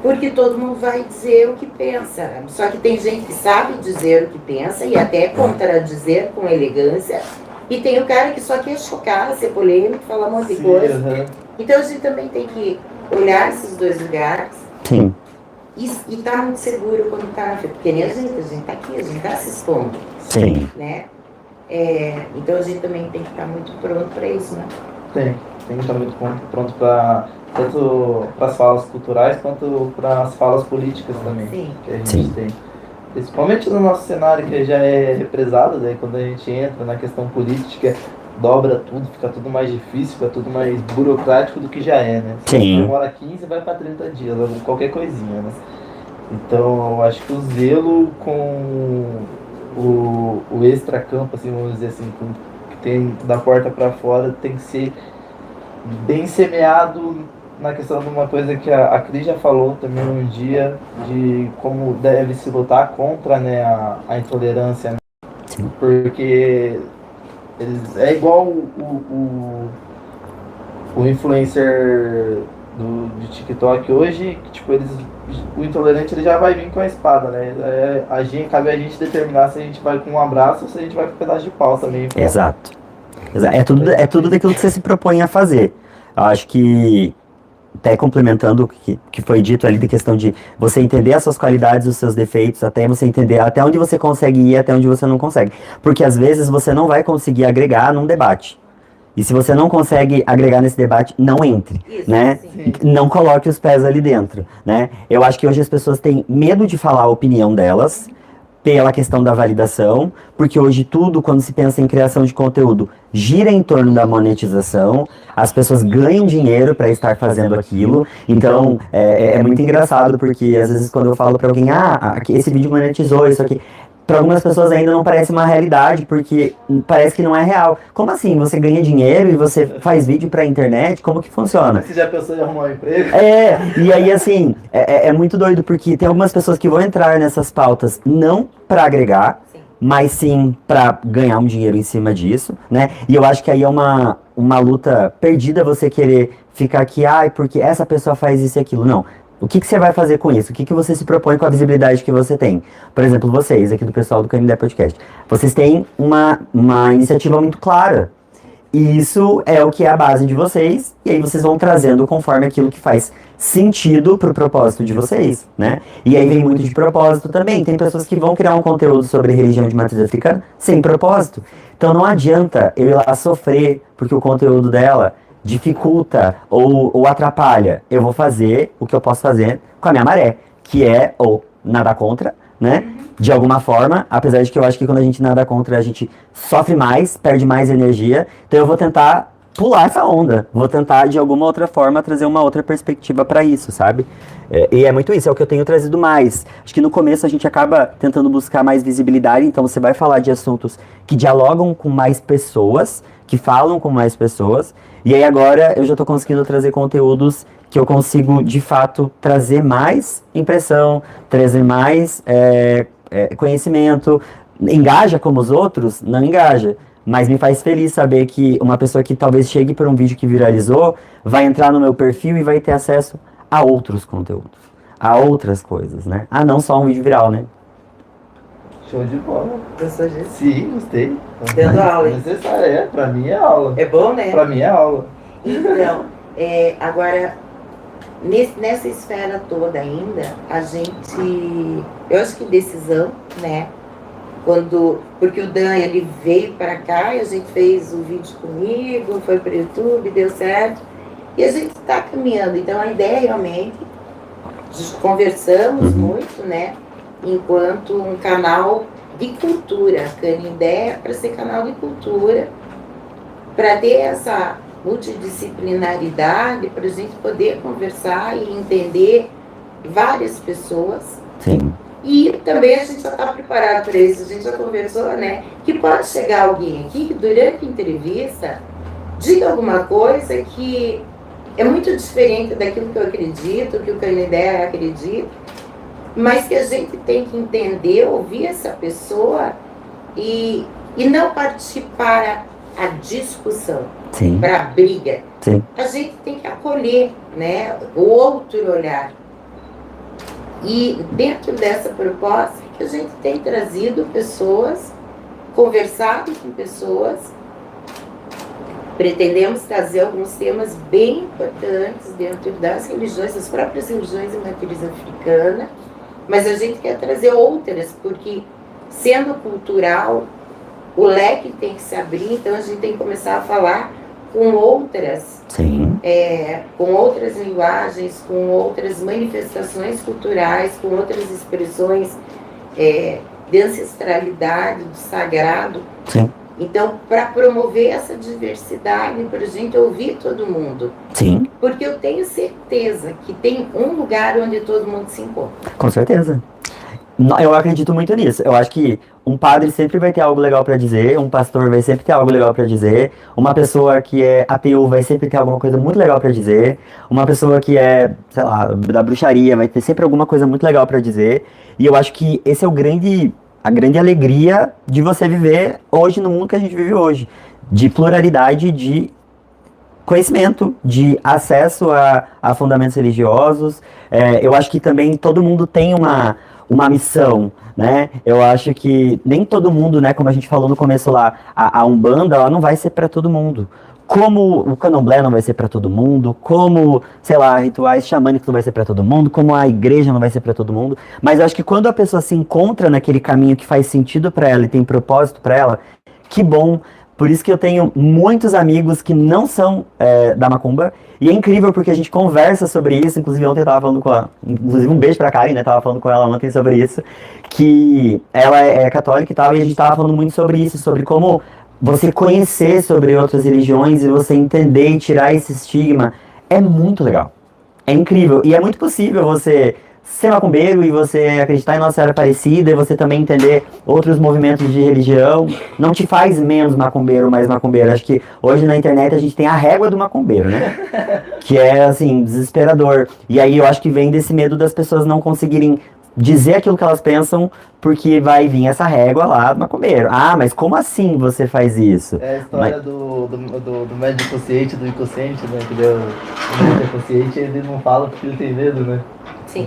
porque todo mundo vai dizer o que pensa. Só que tem gente que sabe dizer o que pensa e até contradizer com elegância. E tem o cara que só quer chocar, ser polêmico, falar um monte de coisa. Então a gente também tem que olhar esses dois lugares. Sim. E estar muito seguro quando está na frente. Porque nem a gente está aqui, a gente está se expondo. Sim. Né? Então a gente também tem que estar muito pronto para isso, né? Tem que estar muito pronto para tanto para as falas culturais quanto para as falas políticas também. Sim. Que a gente Sim. tem. Principalmente no nosso cenário, que já é represado, daí quando a gente entra na questão política, dobra tudo, fica tudo mais difícil, fica tudo mais burocrático do que já é, né? Se Sim. demora 15, vai para 30 dias, qualquer coisinha, né? Então, eu acho que o zelo com o extracampo, assim, vamos dizer assim, que tem da porta para fora, tem que ser bem semeado na questão de uma coisa que a Cris já falou também um dia, de como deve se lutar contra, né, a intolerância, né? Sim. Porque é igual o influencer de TikTok hoje, que, tipo, o intolerante ele já vai vir com a espada, né? Cabe a gente determinar se a gente vai com um abraço ou se a gente vai com um pedaço de pau também. Exato. É tudo daquilo que você se propõe a fazer. Eu acho que, até complementando o que foi dito ali, da questão de você entender as suas qualidades, os seus defeitos, até você entender até onde você consegue ir, até onde você não consegue. Porque às vezes você não vai conseguir agregar num debate. E se você não consegue agregar nesse debate, não entre, Isso, né? sim. Não coloque os pés ali dentro, né? Eu acho que hoje as pessoas têm medo de falar a opinião delas, pela questão da validação, porque hoje tudo, quando se pensa em criação de conteúdo, gira em torno da monetização, as pessoas ganham dinheiro para estar fazendo aquilo, então é muito engraçado, porque às vezes quando eu falo para alguém, esse vídeo monetizou, isso aqui, para algumas pessoas ainda não parece uma realidade, porque parece que não é real. Como assim? Você ganha dinheiro e você faz vídeo pra internet? Como que funciona? Você já pensou em arrumar um emprego? E aí assim, é muito doido, porque tem algumas pessoas que vão entrar nessas pautas não pra agregar, mas sim pra ganhar um dinheiro em cima disso, né? E eu acho que aí é uma luta perdida você querer ficar aqui, porque essa pessoa faz isso e aquilo. Não. O que você vai fazer com isso? O que você se propõe com a visibilidade que você tem? Por exemplo, vocês aqui do pessoal do KMD Podcast. Vocês têm uma iniciativa muito clara. E isso é o que é a base de vocês. E aí vocês vão trazendo conforme aquilo que faz sentido pro propósito de vocês, né? E aí vem muito de propósito também. Tem pessoas que vão criar um conteúdo sobre religião de matriz africana sem propósito. Então não adianta eu ir lá sofrer porque o conteúdo dela dificulta ou atrapalha. Eu vou fazer o que eu posso fazer com a minha maré, que é ou nadar contra, né? De alguma forma, apesar de que eu acho que quando a gente nada contra, a gente sofre mais, perde mais energia. Então eu vou tentar pular essa onda. Vou tentar, de alguma outra forma, trazer uma outra perspectiva para isso, sabe? E é muito isso, é o que eu tenho trazido mais. Acho que no começo a gente acaba tentando buscar mais visibilidade, então você vai falar de assuntos que dialogam com mais pessoas, que falam com mais pessoas, e aí agora eu já estou conseguindo trazer conteúdos que eu consigo, de fato, trazer mais impressão, trazer mais conhecimento. Engaja como os outros? Não engaja. Mas me faz feliz saber que uma pessoa que talvez chegue por um vídeo que viralizou, vai entrar no meu perfil e vai ter acesso a outros conteúdos, a outras coisas, né? Não só um vídeo viral, né? Show de bola. Gostou disso? Sim, gostei. Dando aula, hein? Necessário, pra mim é aula. É bom, né? Pra mim é aula. Então, agora, nessa esfera toda ainda, a gente... Eu acho que decisão, né? Porque o Dan, ele veio para cá e a gente fez o vídeo comigo, foi para o YouTube, deu certo. E a gente está caminhando. Então, a ideia realmente, conversamos muito, né? Enquanto um canal de cultura. Canindé é para ser canal de cultura, para ter essa multidisciplinaridade, para a gente poder conversar e entender várias pessoas. Sim. E também a gente já está preparado para isso, a gente já conversou, né? Que pode chegar alguém aqui que durante a entrevista diga alguma coisa que é muito diferente daquilo que eu acredito, que o Canindé acredita, mas que a gente tem que entender, ouvir essa pessoa e não partir para a discussão, para a briga. Sim. A gente tem que acolher, né, o outro olhar. E dentro dessa proposta que a gente tem trazido pessoas, conversado com pessoas pretendemos trazer alguns temas bem importantes dentro das religiões, das próprias religiões de matriz africana, mas a gente quer trazer outras, porque sendo cultural, o leque tem que se abrir, então a gente tem que começar a falar com outras, com outras linguagens, com outras manifestações culturais, com outras expressões de ancestralidade, do sagrado. Sim. Então, para promover essa diversidade, para a gente ouvir todo mundo. Sim. Porque eu tenho certeza que tem um lugar onde todo mundo se encontra. Com certeza. Eu acredito muito nisso. Eu acho que um padre sempre vai ter algo legal para dizer, um pastor vai sempre ter algo legal para dizer, uma pessoa que é ateu vai sempre ter alguma coisa muito legal para dizer, uma pessoa que é, sei lá, da bruxaria vai ter sempre alguma coisa muito legal para dizer. E eu acho que esse é a grande alegria de você viver hoje no mundo que a gente vive hoje, de pluralidade, de conhecimento, de acesso a fundamentos religiosos. Eu acho que também todo mundo tem uma missão, né? Eu acho que nem todo mundo, né, como a gente falou no começo lá, a Umbanda, ela não vai ser para todo mundo. Como o Candomblé não vai ser para todo mundo, como, sei lá, rituais xamânicos não vai ser para todo mundo, como a igreja não vai ser para todo mundo. Mas eu acho que quando a pessoa se encontra naquele caminho que faz sentido para ela e tem propósito para ela, que bom. Por isso que eu tenho muitos amigos que não são da Macumba. E é incrível porque a gente conversa sobre isso. Inclusive ontem eu tava falando inclusive um beijo pra Karen, né? Tava falando com ela ontem sobre isso. Que ela é católica e tal. E a gente tava falando muito sobre isso. Sobre como você conhecer sobre outras religiões e você entender e tirar esse estigma. É muito legal. É incrível. E é muito possível você ser macumbeiro e você acreditar em Nossa Senhora Aparecida e você também entender outros movimentos de religião, não te faz menos macumbeiro ou mais macumbeiro. Acho que hoje na internet a gente tem a régua do macumbeiro, né? Que é, assim, desesperador. E aí eu acho que vem desse medo das pessoas não conseguirem dizer aquilo que elas pensam, porque vai vir essa régua lá do macumbeiro. Ah, mas como assim você faz isso? É a história do médico consciente, do inconsciente, né? Que o médico consciente, ele não fala porque ele tem medo, né? Sim.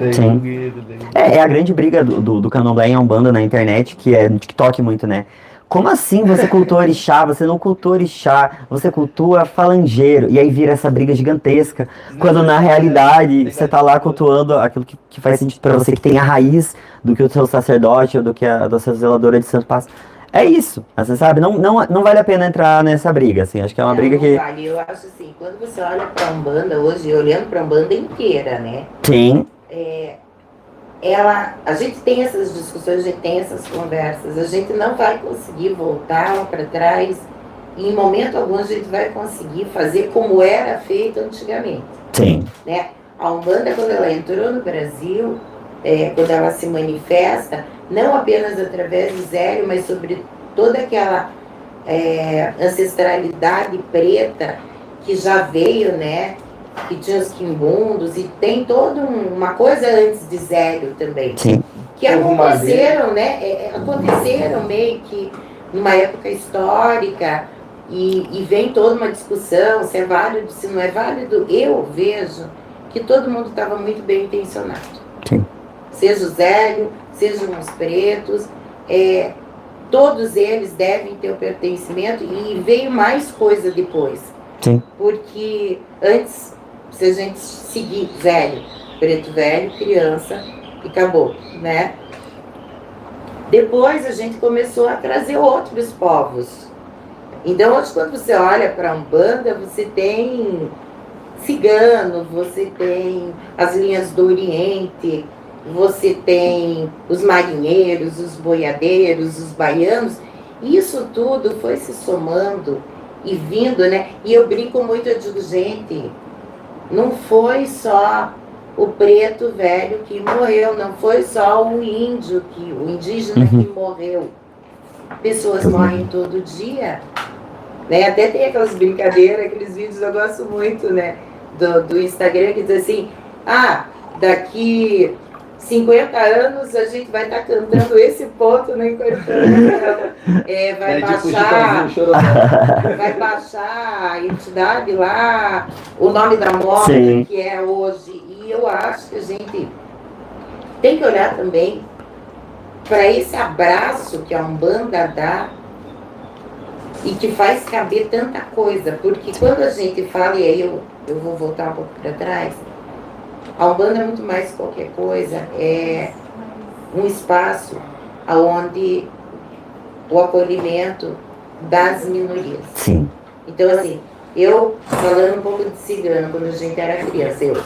É a grande briga do Candomblé e Umbanda na internet, que é no TikTok muito, né? Como assim você cultua orixá? Você não cultua orixá, você cultua falangeiro. E aí vira essa briga gigantesca, quando na realidade você tá lá cultuando aquilo que faz sentido pra você, que tem a raiz do que o seu sacerdote ou do que a sua zeladora de santo passa. É isso, assim, sabe? Não vale a pena entrar nessa briga, assim. Acho que é uma briga que... Vale. Eu acho assim, quando você olha pra Umbanda hoje, olhando pra Umbanda inteira, né? Sim. A gente tem essas discussões, a gente tem essas conversas, a gente não vai conseguir voltar lá para trás, e em momento algum a gente vai conseguir fazer como era feito antigamente. Sim. Né? A Umbanda, quando ela entrou no Brasil, quando ela se manifesta, não apenas através do Zélio, mas sobre toda aquela ancestralidade preta que já veio, né? Que tinha os quimbundos, e tem toda uma coisa antes de Zélio também. Sim. Que aconteceram, né? Aconteceram meio que numa época histórica, e vem toda uma discussão se é válido, se não é válido. Eu vejo que todo mundo estava muito bem intencionado. Sim. Seja o Zélio, sejam os pretos, todos eles devem ter o pertencimento, e veio mais coisa depois. Sim. Porque antes, se a gente seguir velho, preto velho, criança, e acabou, né? Depois a gente começou a trazer outros povos. Então hoje, quando você olha para a Umbanda, você tem cigano, você tem as linhas do Oriente, você tem os marinheiros, os boiadeiros, os baianos. Isso tudo foi se somando e vindo, né? E eu brinco muito, eu digo, gente, não foi só o preto velho que morreu, não foi só o índio, o indígena que morreu. Pessoas morrem todo dia, né? Até tem aquelas brincadeiras, aqueles vídeos eu gosto muito, né? Do Instagram, que diz assim, daqui 50 anos a gente vai estar cantando esse ponto no Incorporando. Vai baixar a entidade lá, o nome da morte. Sim. Que é hoje. E eu acho que a gente tem que olhar também para esse abraço que a Umbanda dá e que faz caber tanta coisa, porque quando a gente fala, e aí eu vou voltar um pouco para trás, a Umbanda é muito mais que qualquer coisa, é um espaço onde o acolhimento das minorias. Sim. Então, assim, eu falando um pouco de cigano, quando a gente era criança,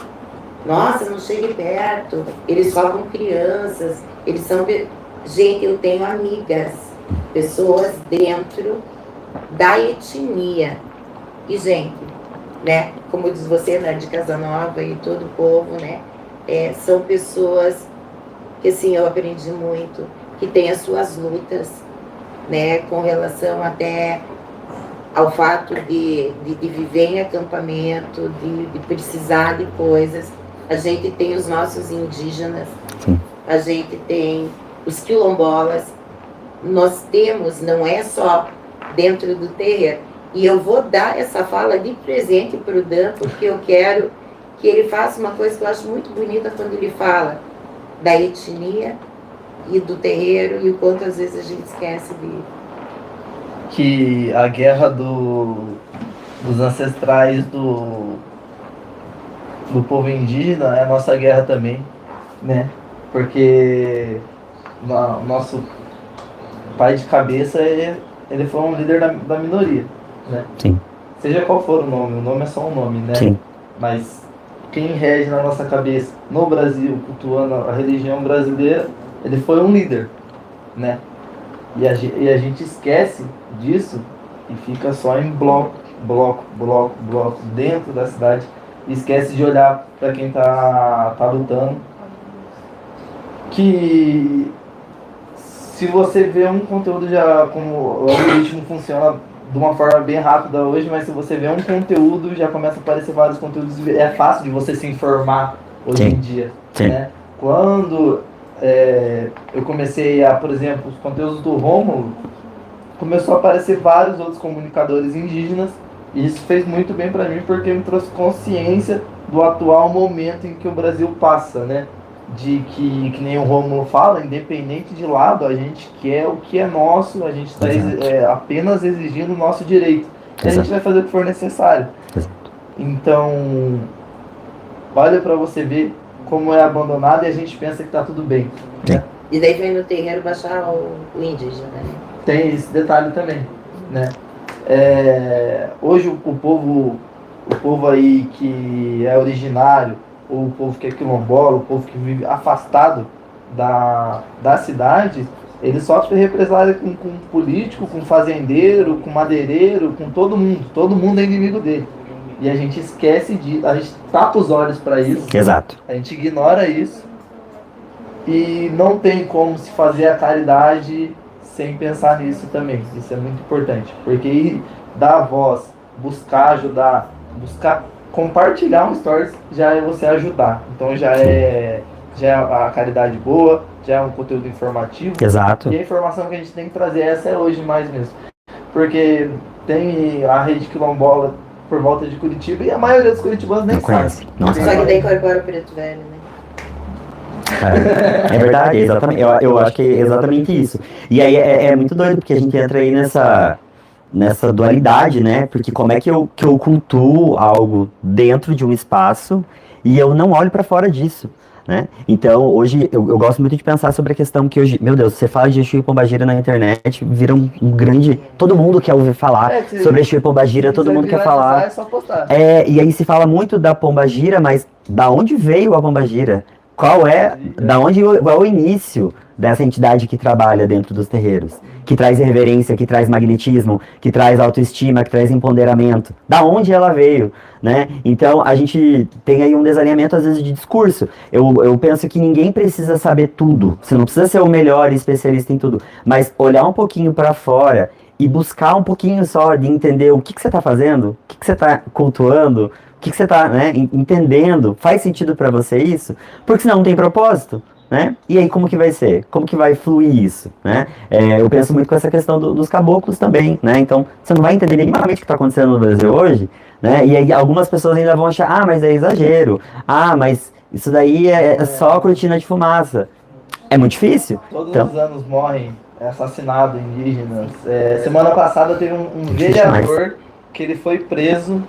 nossa, não chegue perto, eles roubam crianças, eles são... Gente, eu tenho amigas, pessoas dentro da etnia. E, gente, né, como diz você, né, de Casanova e todo o povo, né, são pessoas que, assim, eu aprendi muito, que têm as suas lutas, né, com relação até ao fato de viver em acampamento, de precisar de coisas. A gente tem os nossos indígenas, Sim. A gente tem os quilombolas, nós temos, não é só dentro do terreiro. E eu vou dar essa fala de presente para o Dan, porque eu quero que ele faça uma coisa que eu acho muito bonita quando ele fala da etnia e do terreiro e o quanto às vezes a gente esquece de... Que a guerra dos ancestrais do povo indígena é a nossa guerra também, né? Porque nosso pai de cabeça, ele foi um líder da minoria, né? Sim. Seja qual for o nome é só um nome, né? Sim. Mas quem rege na nossa cabeça, no Brasil, cultuando a religião brasileira, ele foi um líder, né? E a gente esquece disso e fica só em bloco dentro da cidade e esquece de olhar para quem tá lutando. Que se você vê um conteúdo, já como o algoritmo funciona de uma forma bem rápida hoje, mas se você vê um conteúdo, já começa a aparecer vários conteúdos, é fácil de você se informar hoje Sim. em dia, Sim. né? Quando eu comecei por exemplo, os conteúdos do Rômulo, começou a aparecer vários outros comunicadores indígenas, e isso fez muito bem para mim, porque me trouxe consciência do atual momento em que o Brasil passa, né? De que nem o Rômulo fala, independente de lado, a gente quer o que é nosso, a gente está apenas exigindo o nosso direito. E a gente vai fazer o que for necessário. Exato. Então, olha para você ver como é abandonado e a gente pensa que está tudo bem. Né? E daí vem no terreiro baixar o indígena, né? Tem esse detalhe também, né? Hoje o povo aí que é originário, ou o povo que é quilombola, o povo que vive afastado da cidade, ele sofre represália com político, com fazendeiro, com madeireiro, com todo mundo é inimigo dele. E a gente esquece disso, a gente tapa os olhos para isso. Exato. A gente ignora isso. E não tem como se fazer a caridade sem pensar nisso também. Isso é muito importante. Porque dar voz, buscar ajudar, buscar compartilhar um stories, já é você ajudar. Então já é a caridade boa, já é um conteúdo informativo. Exato. E a informação que a gente tem que trazer, essa é hoje mais mesmo. Porque tem a rede quilombola por volta de Curitiba e a maioria dos curitibanos nem sabe. Só que daí incorpora o preto velho, né? É verdade, exatamente. Eu acho que é exatamente isso. E aí é muito doido, porque a gente entra aí nessa dualidade, né? Porque como é que eu cultuo algo dentro de um espaço e eu não olho para fora disso, né? Então, hoje, eu gosto muito de pensar sobre a questão que hoje, meu Deus, você fala de Exu e Pombagira na internet, vira um grande... Todo mundo quer ouvir falar sobre Exu e Pombagira, todo mundo quer falar. É só postar. E aí se fala muito da Pombagira, mas da onde veio a Pombagira? Qual é o início dessa entidade que trabalha dentro dos terreiros? Que traz reverência, que traz magnetismo, que traz autoestima, que traz empoderamento. Da onde ela veio, né? Então, a gente tem aí um desalinhamento, às vezes, de discurso. Eu penso que ninguém precisa saber tudo. Você não precisa ser o melhor especialista em tudo. Mas olhar um pouquinho para fora e buscar um pouquinho só de entender o que você está fazendo, o que você está cultuando, o que você está, né, entendendo, faz sentido para você isso? Porque senão não tem propósito, né? E aí como que vai ser? Como que vai fluir isso, né? Eu penso muito com essa questão dos caboclos também, né? Então você não vai entender minimamente o que está acontecendo no Brasil hoje, né? E aí algumas pessoas ainda vão achar, mas é exagero, mas isso daí é só cortina de fumaça. É muito difícil. Todos então, os anos morrem assassinado indígenas. Semana passada teve um vereador que ele foi preso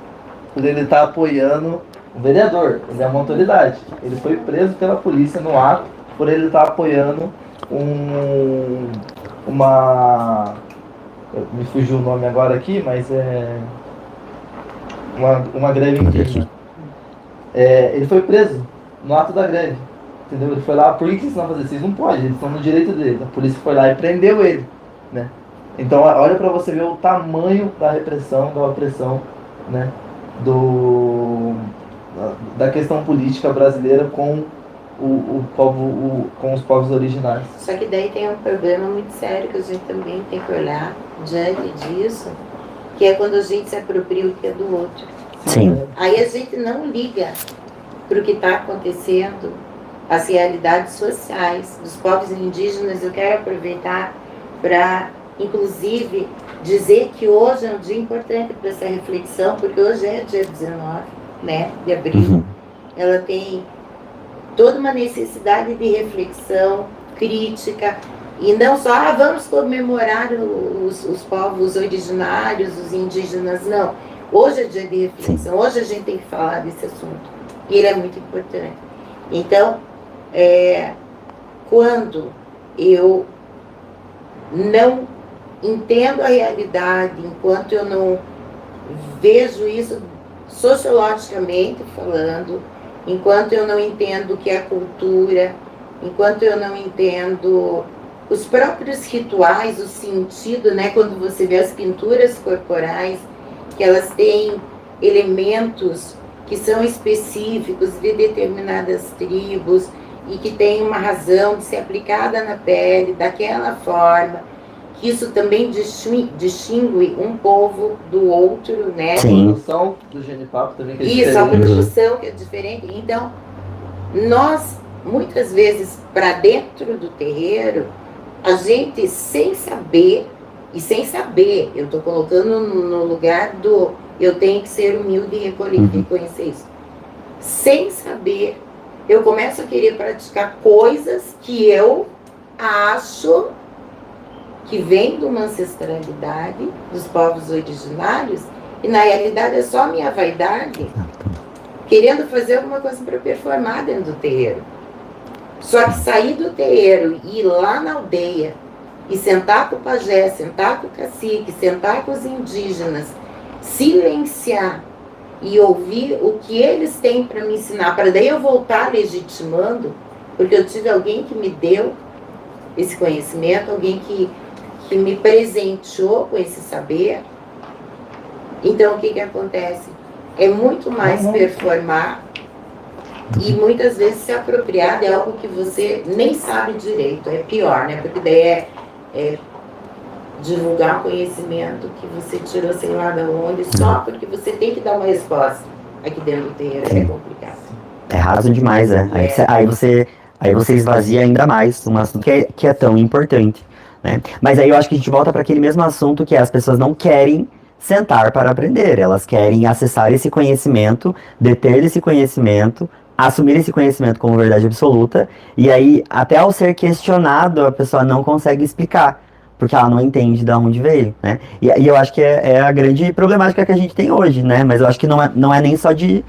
por ele estar apoiando um vereador, ele é uma autoridade. Ele foi preso pela polícia no ato por ele estar apoiando uma... Me fugiu o nome agora aqui, mas é uma greve indígena. Ele foi preso no ato da greve. Entendeu? Ele foi lá, por que vocês não fazer? Vocês não podem, eles estão no direito deles. A polícia foi lá e prendeu ele, né? Então, olha para você ver o tamanho da repressão, da opressão, né? Da questão política brasileira com o povo, com os povos originários. Só que daí tem um problema muito sério que a gente também tem que olhar diante disso, que é quando a gente se apropria o que é do outro. Sim. Aí a gente não liga para o que está acontecendo, as realidades sociais dos povos indígenas. Eu quero aproveitar para, inclusive, dizer que hoje é um dia importante para essa reflexão, porque hoje é dia 19, né, de abril. Ela tem toda uma necessidade de reflexão, crítica, e não só, vamos comemorar os povos originários, os indígenas, não. Hoje é dia de reflexão, hoje a gente tem que falar desse assunto, e ele é muito importante. Então, quando eu não entendo a realidade, enquanto eu não vejo isso sociologicamente falando, enquanto eu não entendo o que é cultura, enquanto eu não entendo os próprios rituais, o sentido, né, quando você vê as pinturas corporais, que elas têm elementos que são específicos de determinadas tribos e que tem uma razão de ser aplicada na pele daquela forma, que isso também distingue um povo do outro, né? Sim. A produção do genipapo também que é isso, diferente. a produção que é diferente. Então, nós, muitas vezes, para dentro do terreiro, a gente, sem saber, eu estou colocando no lugar do eu tenho que ser humilde e reconhecer isso. Sem saber, eu começo a querer praticar coisas que eu acho que vem de uma ancestralidade dos povos originários, e na realidade é só minha vaidade, querendo fazer alguma coisa para performar dentro do terreiro. Só que sair do terreiro e ir lá na aldeia, e sentar com o pajé, sentar com o cacique, sentar com os indígenas, silenciar e ouvir o que eles têm para me ensinar, para daí eu voltar legitimando, porque eu tive alguém que me deu esse conhecimento, alguém que me presenteou com esse saber. Então, o que acontece? É muito mais performar e muitas vezes se apropriar de algo que você nem sabe direito. É pior, né? Porque daí é divulgar conhecimento que você tirou sei lá de onde, só porque você tem que dar uma resposta aqui dentro do terreiro. É complicado. É raso demais, né? Aí você esvazia ainda mais um assunto que é tão importante, né? Mas aí eu acho que a gente volta para aquele mesmo assunto, que as pessoas não querem sentar para aprender, elas querem acessar esse conhecimento, deter esse conhecimento, assumir esse conhecimento como verdade absoluta, e aí até ao ser questionado a pessoa não consegue explicar, porque ela não entende de onde veio, né? E eu acho que é a grande problemática que a gente tem hoje, né? Mas eu acho que não é nem só de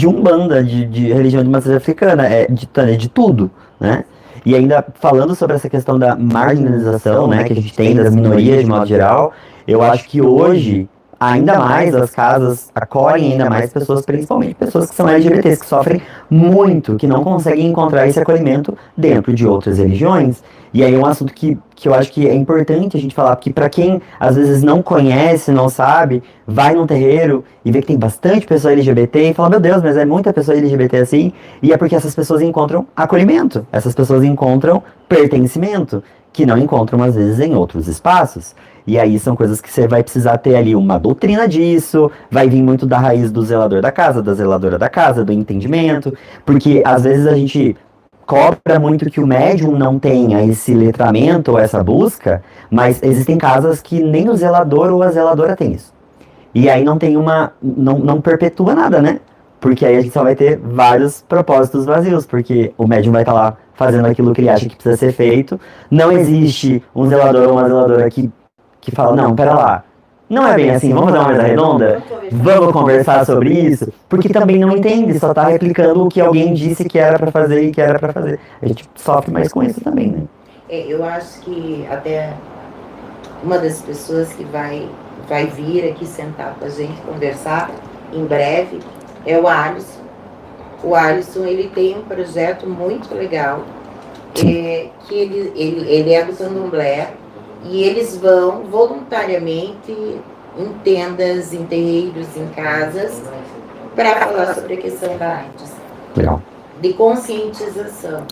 Umbanda, de religião de matriz africana, é de tudo, né? E ainda falando sobre essa questão da marginalização, né, que a gente tem das minorias de modo geral, eu acho que hoje, ainda mais, as casas acolhem ainda mais pessoas, principalmente pessoas que são LGBTs, que sofrem muito, que não conseguem encontrar esse acolhimento dentro de outras religiões. E aí é um assunto que eu acho que é importante a gente falar, porque para quem às vezes não conhece, não sabe, vai num terreiro e vê que tem bastante pessoa LGBT e fala, meu Deus, mas é muita pessoa LGBT assim, e é porque essas pessoas encontram acolhimento, essas pessoas encontram pertencimento, que não encontram às vezes em outros espaços. E aí são coisas que você vai precisar ter ali uma doutrina disso, vai vir muito da raiz do zelador da casa, da zeladora da casa, do entendimento, porque às vezes a gente cobra muito que o médium não tenha esse letramento ou essa busca, mas existem casas que nem o zelador ou a zeladora tem isso. E aí não tem não perpetua nada, né? Porque aí a gente só vai ter vários propósitos vazios, porque o médium vai estar lá fazendo aquilo que ele acha que precisa ser feito. Não existe um zelador ou uma zeladora que fala, não, pera lá, não é bem assim, vamos fazer uma mesa redonda? Vamos conversar sobre isso? Porque também não entende, só tá replicando o que alguém disse que era pra fazer e que era pra fazer. A gente sofre mais com isso também, né? Eu acho que até uma das pessoas que vai vir aqui sentar com a gente conversar em breve é o Alisson. O Alisson, ele tem um projeto muito legal, que ele é do Candomblé, e eles vão voluntariamente em tendas, em terreiros, em casas, para falar sobre a questão da AIDS. Legal. De conscientização.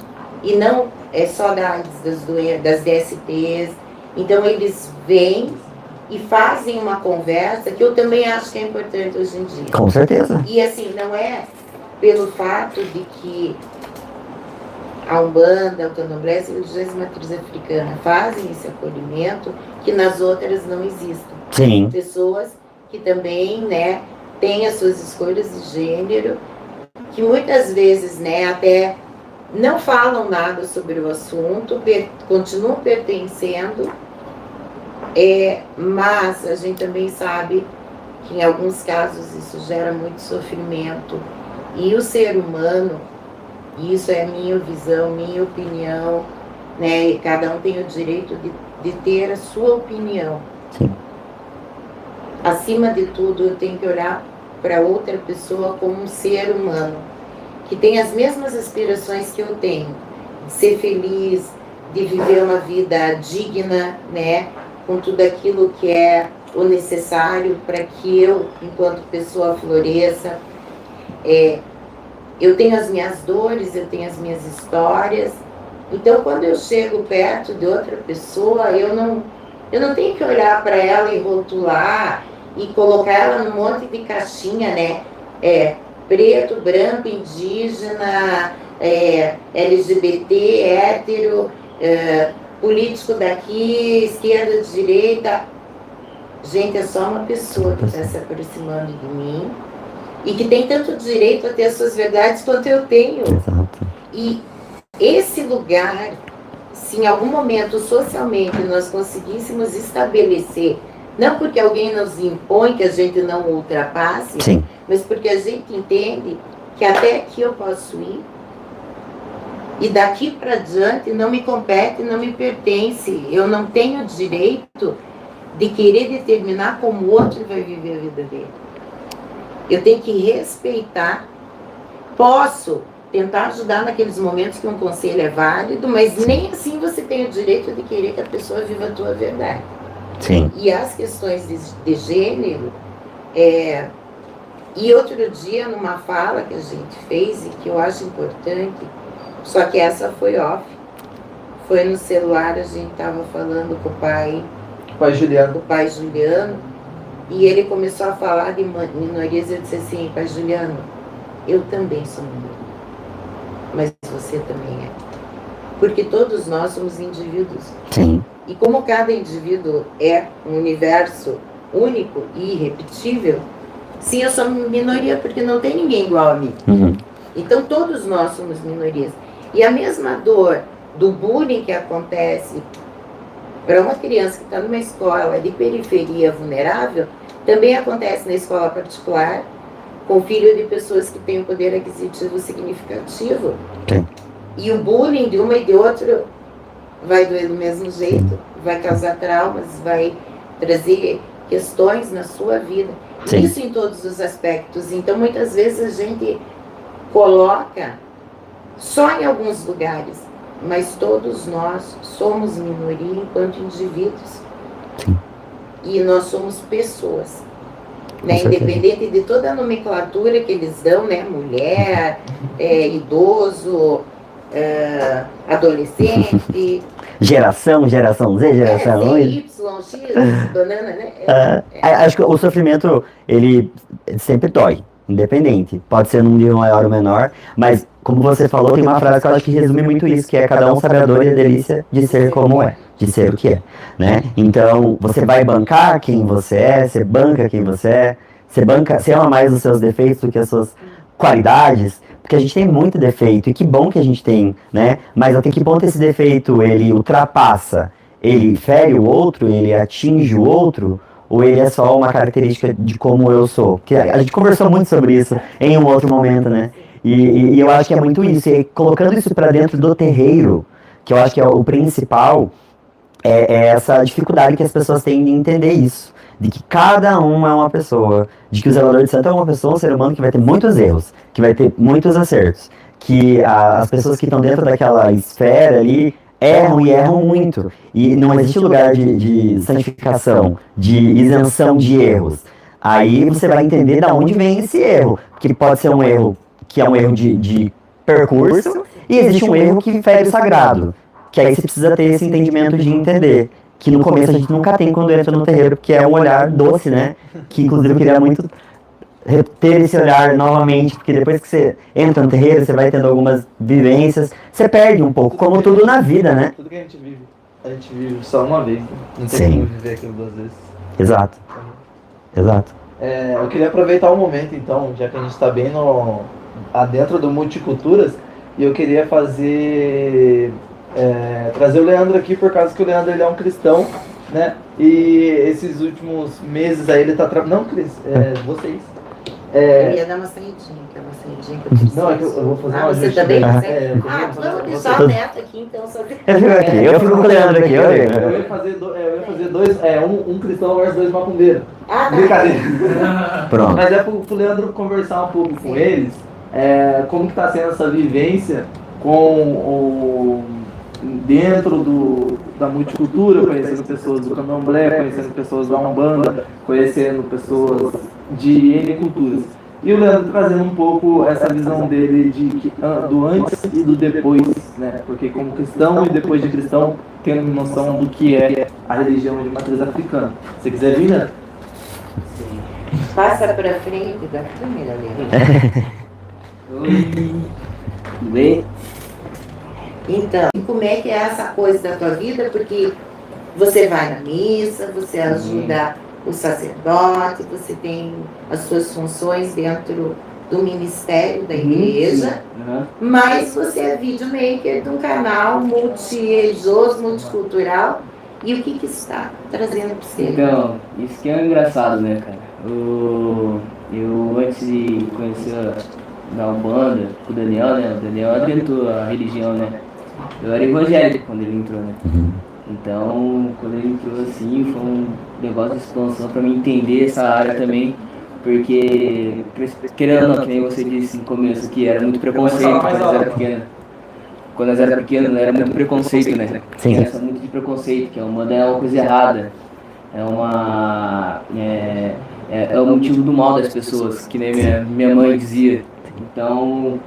E não é só da AIDS, das DSTs. Então eles vêm e fazem uma conversa que eu também acho que é importante hoje em dia. Com certeza. E assim, não é pelo fato de que a Umbanda, o Candomblé, as religiões de matriz africana fazem esse acolhimento que nas outras não existem. Sim. Pessoas que também, né, têm as suas escolhas de gênero, que muitas vezes, né, até não falam nada sobre o assunto, continuam pertencendo, mas a gente também sabe que em alguns casos isso gera muito sofrimento. E o ser humano, isso é a minha visão, minha opinião, né? E cada um tem o direito de ter a sua opinião. Sim. Acima de tudo, eu tenho que olhar para outra pessoa como um ser humano, que tem as mesmas aspirações que eu tenho, de ser feliz, de viver uma vida digna, né? Com tudo aquilo que é o necessário para que eu, enquanto pessoa, floresça. Eu tenho as minhas dores, eu tenho as minhas histórias. Então, quando eu chego perto de outra pessoa, eu não tenho que olhar para ela e rotular e colocar ela num monte de caixinha, né? Preto, branco, indígena, LGBT, hétero, político daqui, esquerda, direita. Gente, é só uma pessoa que está se aproximando de mim e que tem tanto direito a ter as suas verdades quanto eu tenho. Exato. E esse lugar, se em algum momento socialmente nós conseguíssemos estabelecer, não porque alguém nos impõe que a gente não ultrapasse, Sim. mas porque a gente entende que até aqui eu posso ir e daqui para diante não me compete, não me pertence. Eu não tenho direito de querer determinar como o outro vai viver a vida dele. Eu tenho que respeitar. Posso tentar ajudar naqueles momentos que um conselho é válido, mas nem assim você tem o direito de querer que a pessoa viva a tua verdade. Sim. E as questões de gênero, e outro dia, numa fala que a gente fez e que eu acho importante, só que essa foi off, foi no celular, a gente estava falando com o pai Juliano, e ele começou a falar de minorias. Eu disse assim: pai Juliano, eu também sou minoria, mas você também é, porque todos nós somos indivíduos. Sim. E como cada indivíduo é um universo único e irrepetível, sim, eu sou minoria porque não tem ninguém igual a mim. Uhum. Então todos nós somos minorias. E a mesma dor do bullying que acontece para uma criança que está numa escola de periferia vulnerável, também acontece na escola particular, com filho de pessoas que têm um poder aquisitivo significativo. Sim. E o bullying de uma e de outra vai doer do mesmo jeito, vai causar traumas, vai trazer questões na sua vida. Sim. Isso em todos os aspectos. Então, muitas vezes a gente coloca só em alguns lugares, mas todos nós somos minoria enquanto indivíduos. Sim. E nós somos pessoas, né? Com certeza. Independente de toda a nomenclatura que eles dão, né? Mulher, idoso, adolescente, Geração Z, geração Y, X, banana, né? Acho que o sofrimento, ele sempre dói, independente. Pode ser num nível maior ou menor, mas como você falou, tem uma frase que eu acho que resume muito isso, que é: cada um sabe a dor e a delícia de ser como é, de ser o que é, né? Então, você vai bancar quem você é, você banca quem você é, você ama mais os seus defeitos do que as suas qualidades, porque a gente tem muito defeito, e que bom que a gente tem, né? Mas até que ponto esse defeito, ele ultrapassa, ele fere o outro, ele atinge o outro, ou ele é só uma característica de como eu sou? Porque a gente conversou muito sobre isso em um outro momento, né? E eu acho que é muito isso, e colocando isso para dentro do terreiro, que eu acho que é o principal, é essa dificuldade que as pessoas têm de entender isso. De que cada um é uma pessoa. De que o zelador de santo é uma pessoa, um ser humano que vai ter muitos erros, que vai ter muitos acertos. Que as pessoas que estão dentro daquela esfera ali erram e erram muito. E não existe lugar de santificação, de isenção de erros. Aí você vai entender de onde vem esse erro. Que pode ser um erro que é um erro de percurso, e existe um erro que fere o sagrado. Que aí você precisa ter esse entendimento de entender. Que no começo a gente nunca tem quando entra no terreiro, porque é um olhar doce, né? Que inclusive eu queria muito ter esse olhar novamente, porque depois que você entra no terreiro, você vai tendo algumas vivências, você perde um pouco, como tudo na vida, né? Tudo que a gente vive só uma vez, né? Não tem Sim. como viver aquilo duas vezes. Exato. Exato. Eu queria aproveitar o momento, então, já que a gente está bem dentro do Multiculturas, e eu queria trazer o Leandro aqui, por causa que o Leandro ele é um cristão, né? E esses últimos meses aí ele tá não, Cris, vocês. Eu ia dar uma saidinha, que é uma saidinha que eu preciso. Não, é que eu vou fazer uma você também? vou Vamos deixar o Neto aqui, então. Só... Eu fico com o Leandro aqui, eu ia fazer dois, um cristão versus dois macumbeiros. Tá. Brincadeira. Pronto. Mas é pro Leandro conversar um pouco com eles, como que tá sendo essa vivência dentro da multicultura, conhecendo pessoas do candomblé, conhecendo pessoas da Umbanda, conhecendo pessoas de N culturas. E o Leandro trazendo um pouco essa visão dele do antes e do depois, né? Porque como cristão e depois de cristão, tendo noção do que é a religião de matriz africana. Se você quiser vir, né? Passa pra frente da câmera, Leandro. Oi. Tudo bem? Então, como é que é essa coisa da tua vida? Porque você vai na missa, você ajuda o sacerdote, você tem as suas funções dentro do ministério da igreja, mas você é videomaker de um canal multi-religioso, multicultural. E o que isso está trazendo para você? Então, isso que é engraçado, né, cara? Eu antes de conhecer a Umbanda, com o Daniel, né? O Daniel adiantou a religião, né? Eu era evangélico quando ele entrou, né? Então, quando ele entrou assim, foi um negócio de expansão para mim entender essa área também, porque, querendo ou não, que nem você disse no começo, que era muito preconceito quando nós era pequeno. Quando nós era pequeno, era muito preconceito, né? Sim. Era muito de preconceito, que a Umbanda é uma coisa errada, é o motivo do mal das pessoas, que nem minha mãe dizia. Então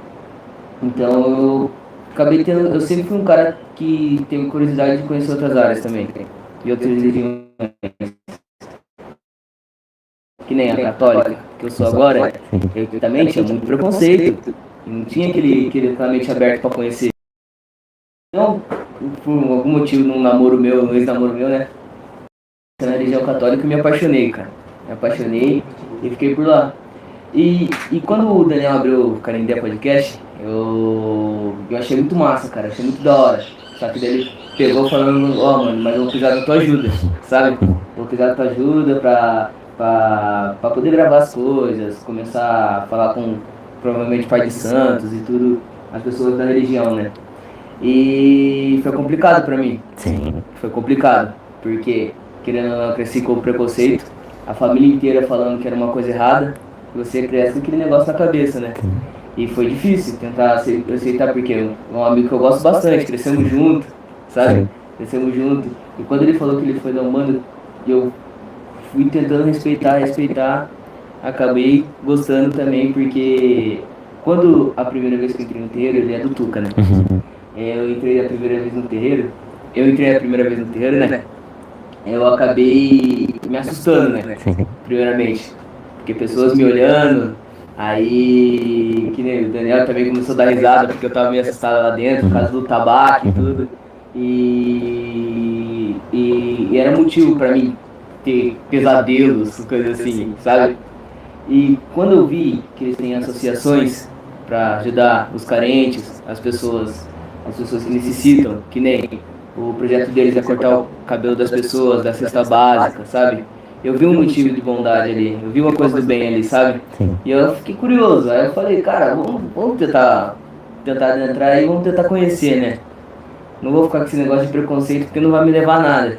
eu acabei tendo, eu sempre fui um cara que teve curiosidade de conhecer outras áreas também, e outras religiões, que nem a católica, que eu sou agora. Eu também tinha muito preconceito, não tinha aquela mente aberta para conhecer. Então, por algum motivo, num ex-namoro meu, né, na religião católica, eu me apaixonei, cara. Me apaixonei e fiquei por lá. E quando o Daniel abriu o Canindé Podcast, eu achei muito massa, cara, achei muito da hora. Só que daí ele pegou falando, mano, mas eu vou precisar da tua ajuda, sabe? Vou precisar da tua ajuda pra poder gravar as coisas, começar a falar com, provavelmente, pai de santos e tudo, as pessoas da religião, né? E foi complicado pra mim. Sim. Foi complicado, porque, querendo ou não, eu cresci com o preconceito, a família inteira falando que era uma coisa errada, e você cresce com aquele negócio na cabeça, né? E foi difícil tentar aceitar, porque é um amigo que eu gosto bastante, crescemos juntos, sabe? Sim. Crescemos juntos. E quando ele falou que ele foi da Umbanda, eu fui tentando respeitar, acabei gostando também, porque quando a primeira vez que eu entrei no terreiro, ele é do Tuca, né? Eu entrei a primeira vez no terreiro, né? Eu acabei me assustando, né? Primeiramente. Porque pessoas me olhando, aí que nem o Daniel também começou a dar risada, porque eu tava meio assustado lá dentro, por causa do tabaco e tudo. E era motivo pra mim ter pesadelos, coisas assim, sabe? E quando eu vi que eles têm associações para ajudar os carentes, as pessoas que necessitam, que nem o projeto deles é cortar o cabelo das pessoas, da cesta básica, sabe? Eu vi um motivo de bondade ali, eu vi uma coisa do bem ali, sabe? Sim. E eu fiquei curioso, aí eu falei, cara, vamos tentar entrar e vamos tentar conhecer, né? Não vou ficar com esse negócio de preconceito porque não vai me levar a nada.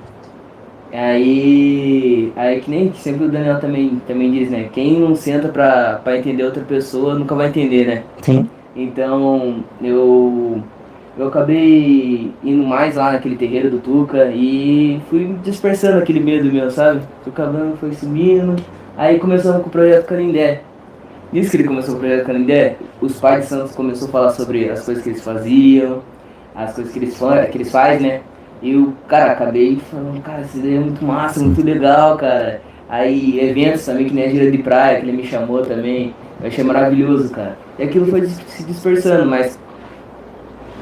Aí que nem sempre o Daniel também diz, né? Quem não senta pra entender outra pessoa nunca vai entender, né? Sim. Então eu acabei indo mais lá naquele terreiro do Tuca e fui dispersando aquele medo meu, sabe? O cabelo foi sumindo, aí começamos com o projeto Canindé. Nisso que ele começou com o projeto Canindé, os pais de Santos começaram a falar sobre as coisas que eles faziam, as coisas que eles fazem, né? E eu, cara, acabei falando, cara, isso daí é muito massa, muito legal, cara. Aí eventos também, que nem a gira de praia, que ele me chamou também, eu achei maravilhoso, cara. E aquilo foi se dispersando, mas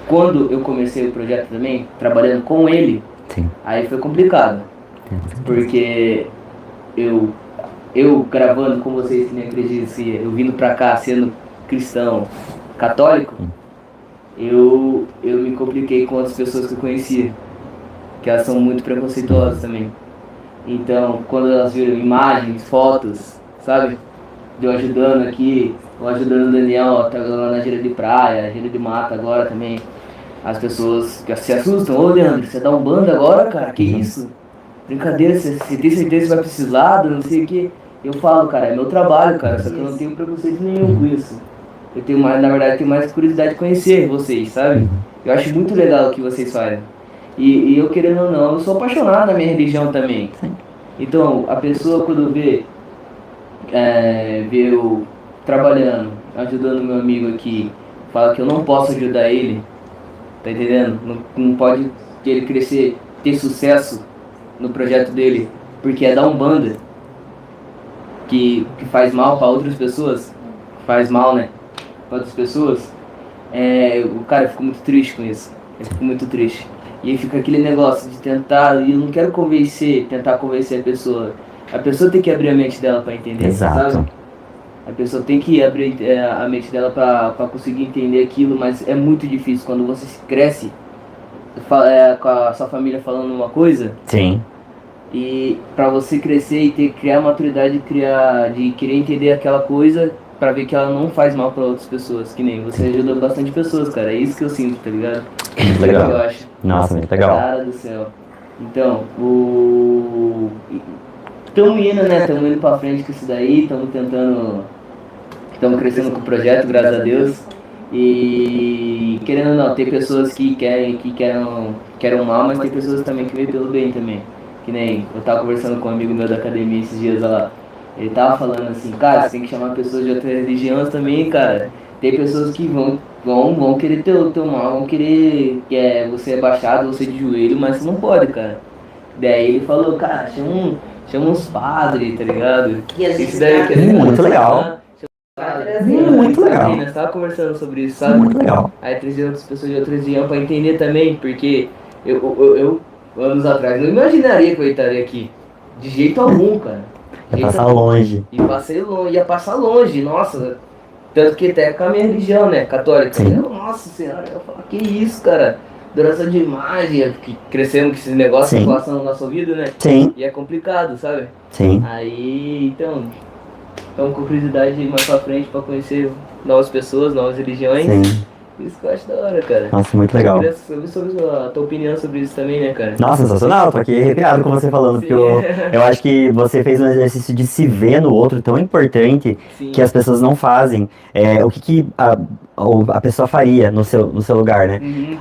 quando eu comecei o projeto também, trabalhando com ele, Sim. aí foi complicado. Porque eu gravando com vocês, que nem acredito, eu vindo pra cá sendo cristão católico, eu me compliquei com outras pessoas que eu conhecia, que elas são muito preconceituosas também. Então, quando elas viram imagens, fotos, sabe? De eu ajudando aqui, ou ajudando o Daniel, tá lá na gira de praia, gira de mata agora também. As pessoas se assustam. Ô, Leandro, você dá um bando agora, cara? Que isso? Brincadeira, você tem certeza que vai pra esses lados, não sei o que. Eu falo, cara, é meu trabalho, cara, só que eu não tenho preconceito nenhum com isso. Eu tenho mais, na verdade, tenho mais curiosidade de conhecer vocês, sabe? Eu acho muito legal o que vocês fazem. E eu, querendo ou não, eu sou apaixonado na minha religião também. Então, a pessoa quando vê eu trabalhando, ajudando meu amigo aqui, fala que eu não posso ajudar ele, tá entendendo? Não pode ele crescer, ter sucesso no projeto dele, porque é da Umbanda, que faz mal para outras pessoas, faz mal, né, para outras pessoas, o cara fica muito triste com isso, ele fica muito triste. E aí fica aquele negócio de tentar, e eu não quero tentar convencer a pessoa tem que abrir a mente dela para entender, Exato. sabe? A pessoa tem que abrir a mente dela para conseguir entender aquilo, mas é muito difícil quando você cresce com a sua família falando uma coisa. Sim. E para você crescer e criar maturidade de querer entender aquela coisa, para ver que ela não faz mal para outras pessoas, que nem você ajuda bastante pessoas, cara. É isso que eu sinto, tá ligado? Muito É legal. que eu acho. Nossa, muito legal. Cara do céu. Então, estamos indo, né? Estamos indo pra frente com isso daí, estamos crescendo com o projeto, graças a Deus. E querendo ou não, tem pessoas que querem mal, mas tem pessoas também que veem pelo bem também. Que nem eu tava conversando com um amigo meu da academia esses dias lá. Ele tava falando assim, cara, você tem que chamar pessoas de outras religiões também, cara. Tem pessoas que vão querer ter o teu mal, vão querer você é baixado, você de joelho, mas você não pode, cara. Daí ele falou, cara, chama uns padres, tá ligado? E a gente Isso daí tá- que é Muito legal. Muito legal. Nós tava conversando sobre isso, sabe? Muito legal. Aí trazer outras pessoas de outra região pra entender também, porque eu anos atrás não imaginaria que eu estaria aqui. De jeito algum, cara. De Vai jeito passar algum. longe. Ia passar longe, nossa. Tanto que até com a minha religião, né, católica. Sim. Nossa senhora, eu falo, que isso, cara? Adoração de imagem, que crescemos com esses negócios Sim. em relação à nossa vida, né? Sim, E é complicado, sabe? sim. Aí, então com curiosidade de ir mais pra frente pra conhecer novas pessoas, novas religiões. Sim. Isso que eu acho da hora, cara. Nossa, muito legal. Eu queria sobre a tua opinião sobre isso também, né, cara? Nossa, sensacional, tô aqui arrepiado com você falando, porque eu acho que você fez um exercício de se ver no outro tão importante Sim. que as pessoas não fazem. O que a pessoa faria no seu lugar, né?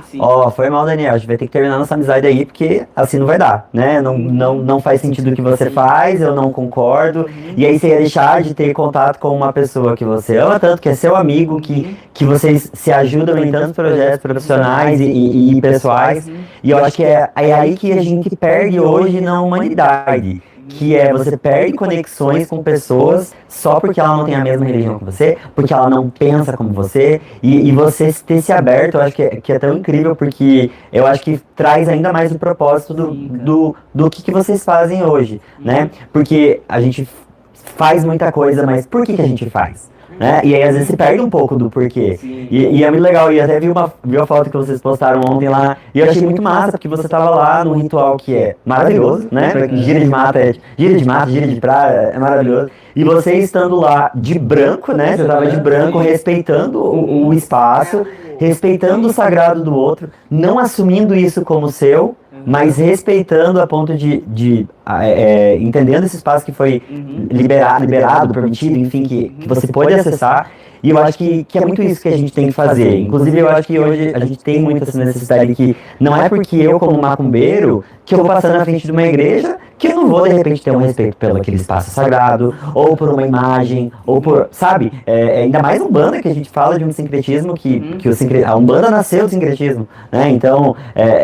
Sim. Ó, foi mal, Daniel, a gente vai ter que terminar nossa amizade aí, porque assim não vai dar, né? Não faz sentido o que você faz, eu não concordo. E aí você ia deixar de ter contato com uma pessoa que você ama tanto, que é seu amigo, que vocês se ajudam em tantos projetos profissionais e pessoais. E eu acho que é aí que a gente perde hoje na humanidade. Que você perde conexões com pessoas só porque ela não tem a mesma religião que você, porque ela não pensa como você, e você ter se aberto, eu acho que é tão incrível, porque eu acho que traz ainda mais o propósito do que vocês fazem hoje, né? Porque a gente faz muita coisa, mas por que a gente faz? Né? E aí às vezes se perde um pouco do porquê. E é muito legal, e até vi a foto que vocês postaram ontem lá, e eu achei muito massa, porque você tava lá num ritual que é maravilhoso, né? Gira de mata, gira de praia, é maravilhoso. E você estando lá de branco, né? Você tava de branco, respeitando o espaço, respeitando o sagrado do outro, não assumindo isso como seu, mas respeitando a ponto de entendendo esse espaço que foi liberado, permitido, enfim, que você pôde acessar. E eu acho que é muito isso que a gente tem que fazer. Inclusive, eu acho que hoje a gente tem muito essa necessidade que não é porque eu, como macumbeiro, que eu vou passar na frente de uma igreja que eu não vou, de repente, ter um respeito pelo aquele espaço sagrado, ou por uma imagem, ou por, sabe? Ainda mais Umbanda, que a gente fala de um sincretismo, a Umbanda nasceu do sincretismo, né? Então,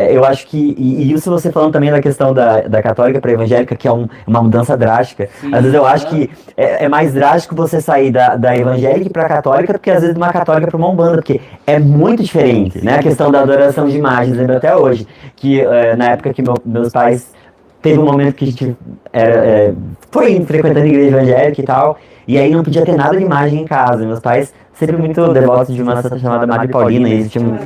eu acho que, e isso você falando também da questão da católica para evangélica, que é uma mudança drástica. Às vezes eu acho que é mais drástico você sair da evangélica para a católica, porque às vezes de uma católica para uma Umbanda, porque é muito diferente, né? A questão da adoração de imagens, lembro até hoje, que na época que meus pais teve um momento que a gente foi frequentando a igreja evangélica e tal, e aí não podia ter nada de imagem em casa. Meus pais sempre muito devotos de uma santa chamada Madre Paulina, e eles tinham...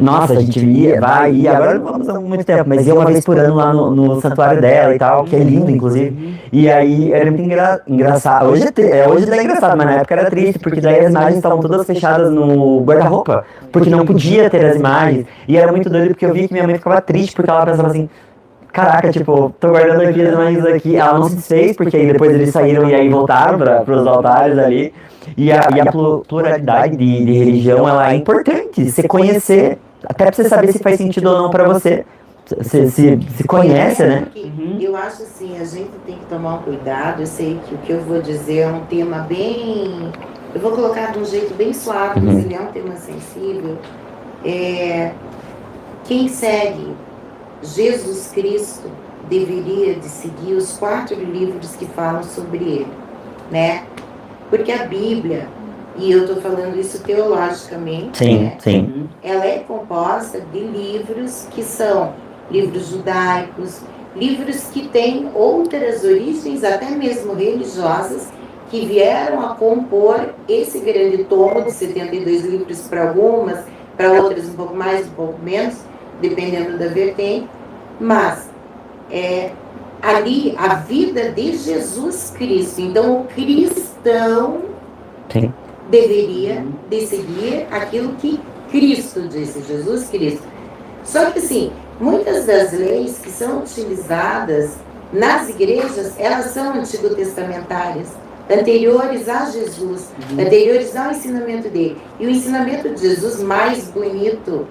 Nossa, a gente ia, agora não vamos há muito tempo, mas ia uma vez por ano lá no santuário dela e tal, que é lindo, inclusive. E aí era muito engraçado. Hoje é engraçado, mas na época era triste, porque daí as imagens estavam todas fechadas no guarda-roupa, porque não podia ter as imagens. E era muito doido, porque eu vi que minha mãe ficava triste, porque ela pensava assim, caraca, tipo, tô guardando aqui as imagens aqui. Ela não se desfez, porque aí depois eles saíram e aí voltaram para os altares ali. E a pluralidade de religião, ela é importante. Você conhecer, até pra você saber se faz sentido ou não pra você. Se conhece, né? Eu acho assim, a gente tem que tomar um cuidado. Eu sei que o que eu vou dizer é um tema bem... Eu vou colocar de um jeito bem suave, mas ele é um tema sensível. Quem segue Jesus Cristo deveria de seguir os 4 livros que falam sobre ele, né? Porque a Bíblia, e eu estou falando isso teologicamente, sim, né? sim. Ela é composta de livros que são livros judaicos, livros que têm outras origens, até mesmo religiosas, que vieram a compor esse grande tomo de 72 livros para algumas, para outras um pouco mais, um pouco menos, dependendo da vertente, mas ali a vida de Jesus Cristo. Então o cristão deveria de seguir aquilo que Cristo disse, Jesus Cristo. Só que assim, muitas das leis que são utilizadas nas igrejas, elas são antigo-testamentárias, anteriores a Jesus, anteriores ao ensinamento dele. E o ensinamento de Jesus mais bonito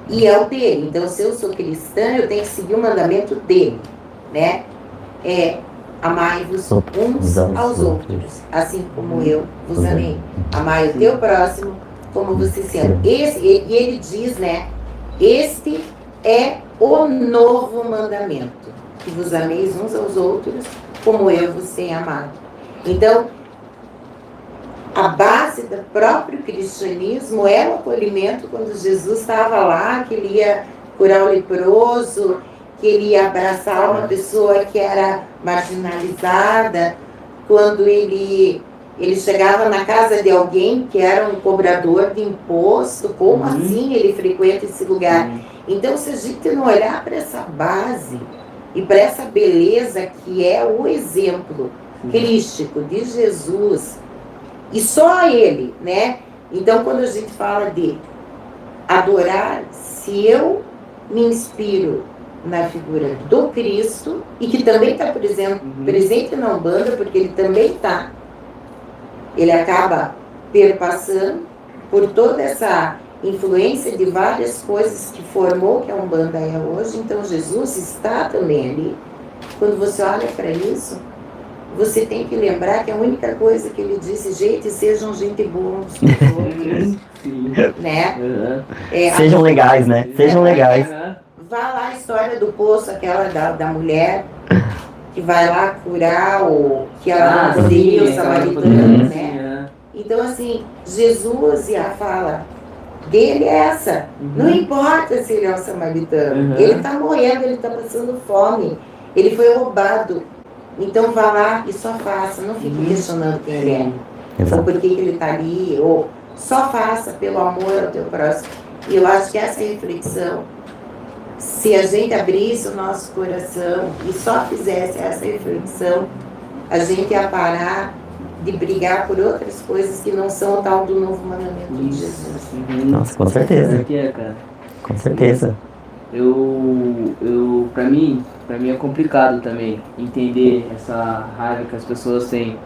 e é o dele. Então, se eu sou cristã, eu tenho que seguir o mandamento dele, né? Amai-vos uns aos outros, assim como eu vos amei. Amai o teu próximo como você se ama. E ele diz, né? Este é o novo mandamento, que vos ameis uns aos outros como eu vos tenho amado. Então, a base do próprio cristianismo é o acolhimento. Quando Jesus estava lá, que ele ia curar o leproso, que ele ia abraçar uma pessoa que era marginalizada, quando ele chegava na casa de alguém que era um cobrador de imposto, como assim ele frequenta esse lugar? Então, se a gente não olhar para essa base e para essa beleza que é o exemplo crístico de Jesus, e só ele, né? Então, quando a gente fala de adorar, se eu me inspiro na figura do Cristo, e que também está, por exemplo, presente na Umbanda, porque ele também está, ele acaba perpassando por toda essa influência de várias coisas que formou que a Umbanda é hoje. Então, Jesus está também ali. Quando você olha para isso, você tem que lembrar que a única coisa que ele disse, gente, sejam gente boa uns com os outros, né? Sejam legais, né? Sejam legais. Vá lá a história do poço, aquela da mulher que vai lá curar, ou que ela não poderia, o samaritano, né? Então, assim, Jesus, e a fala dele é essa. Não importa se ele é um samaritano. Ele está morrendo, ele está passando fome. Ele foi roubado Então vá lá e só faça, não fique questionando quem ele é, ou Exato. por que ele está ali, ou só faça pelo amor ao teu próximo. E eu acho que essa reflexão, se a gente abrisse o nosso coração e só fizesse essa reflexão, a gente ia parar de brigar por outras coisas que não são o tal do novo mandamento de Jesus. Nossa, com certeza. Que é, cara. Com certeza. Pra mim é complicado também entender essa raiva que as pessoas têm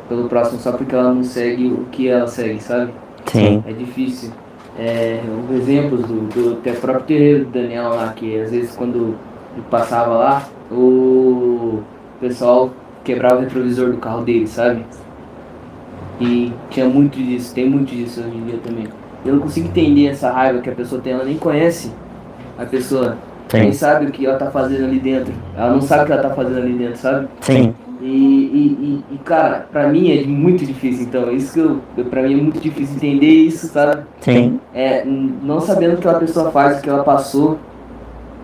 pelo próximo só porque ela não segue o que ela segue, sabe? Sim. É difícil. Os exemplos do até próprio terreiro do Daniel lá, que às vezes quando eu passava lá, o pessoal quebrava o retrovisor do carro dele, sabe? E tinha muito disso, tem muito disso hoje em dia também. Eu não consigo entender essa raiva que a pessoa tem, ela nem conhece a pessoa, nem Sim. sabe o que ela tá fazendo ali dentro. Ela não sabe o que ela tá fazendo ali dentro, sabe? Sim. E cara, pra mim é muito difícil, então, isso que pra mim é muito difícil entender isso, sabe? Sim. Não sabendo o que aquela pessoa faz, o que ela passou.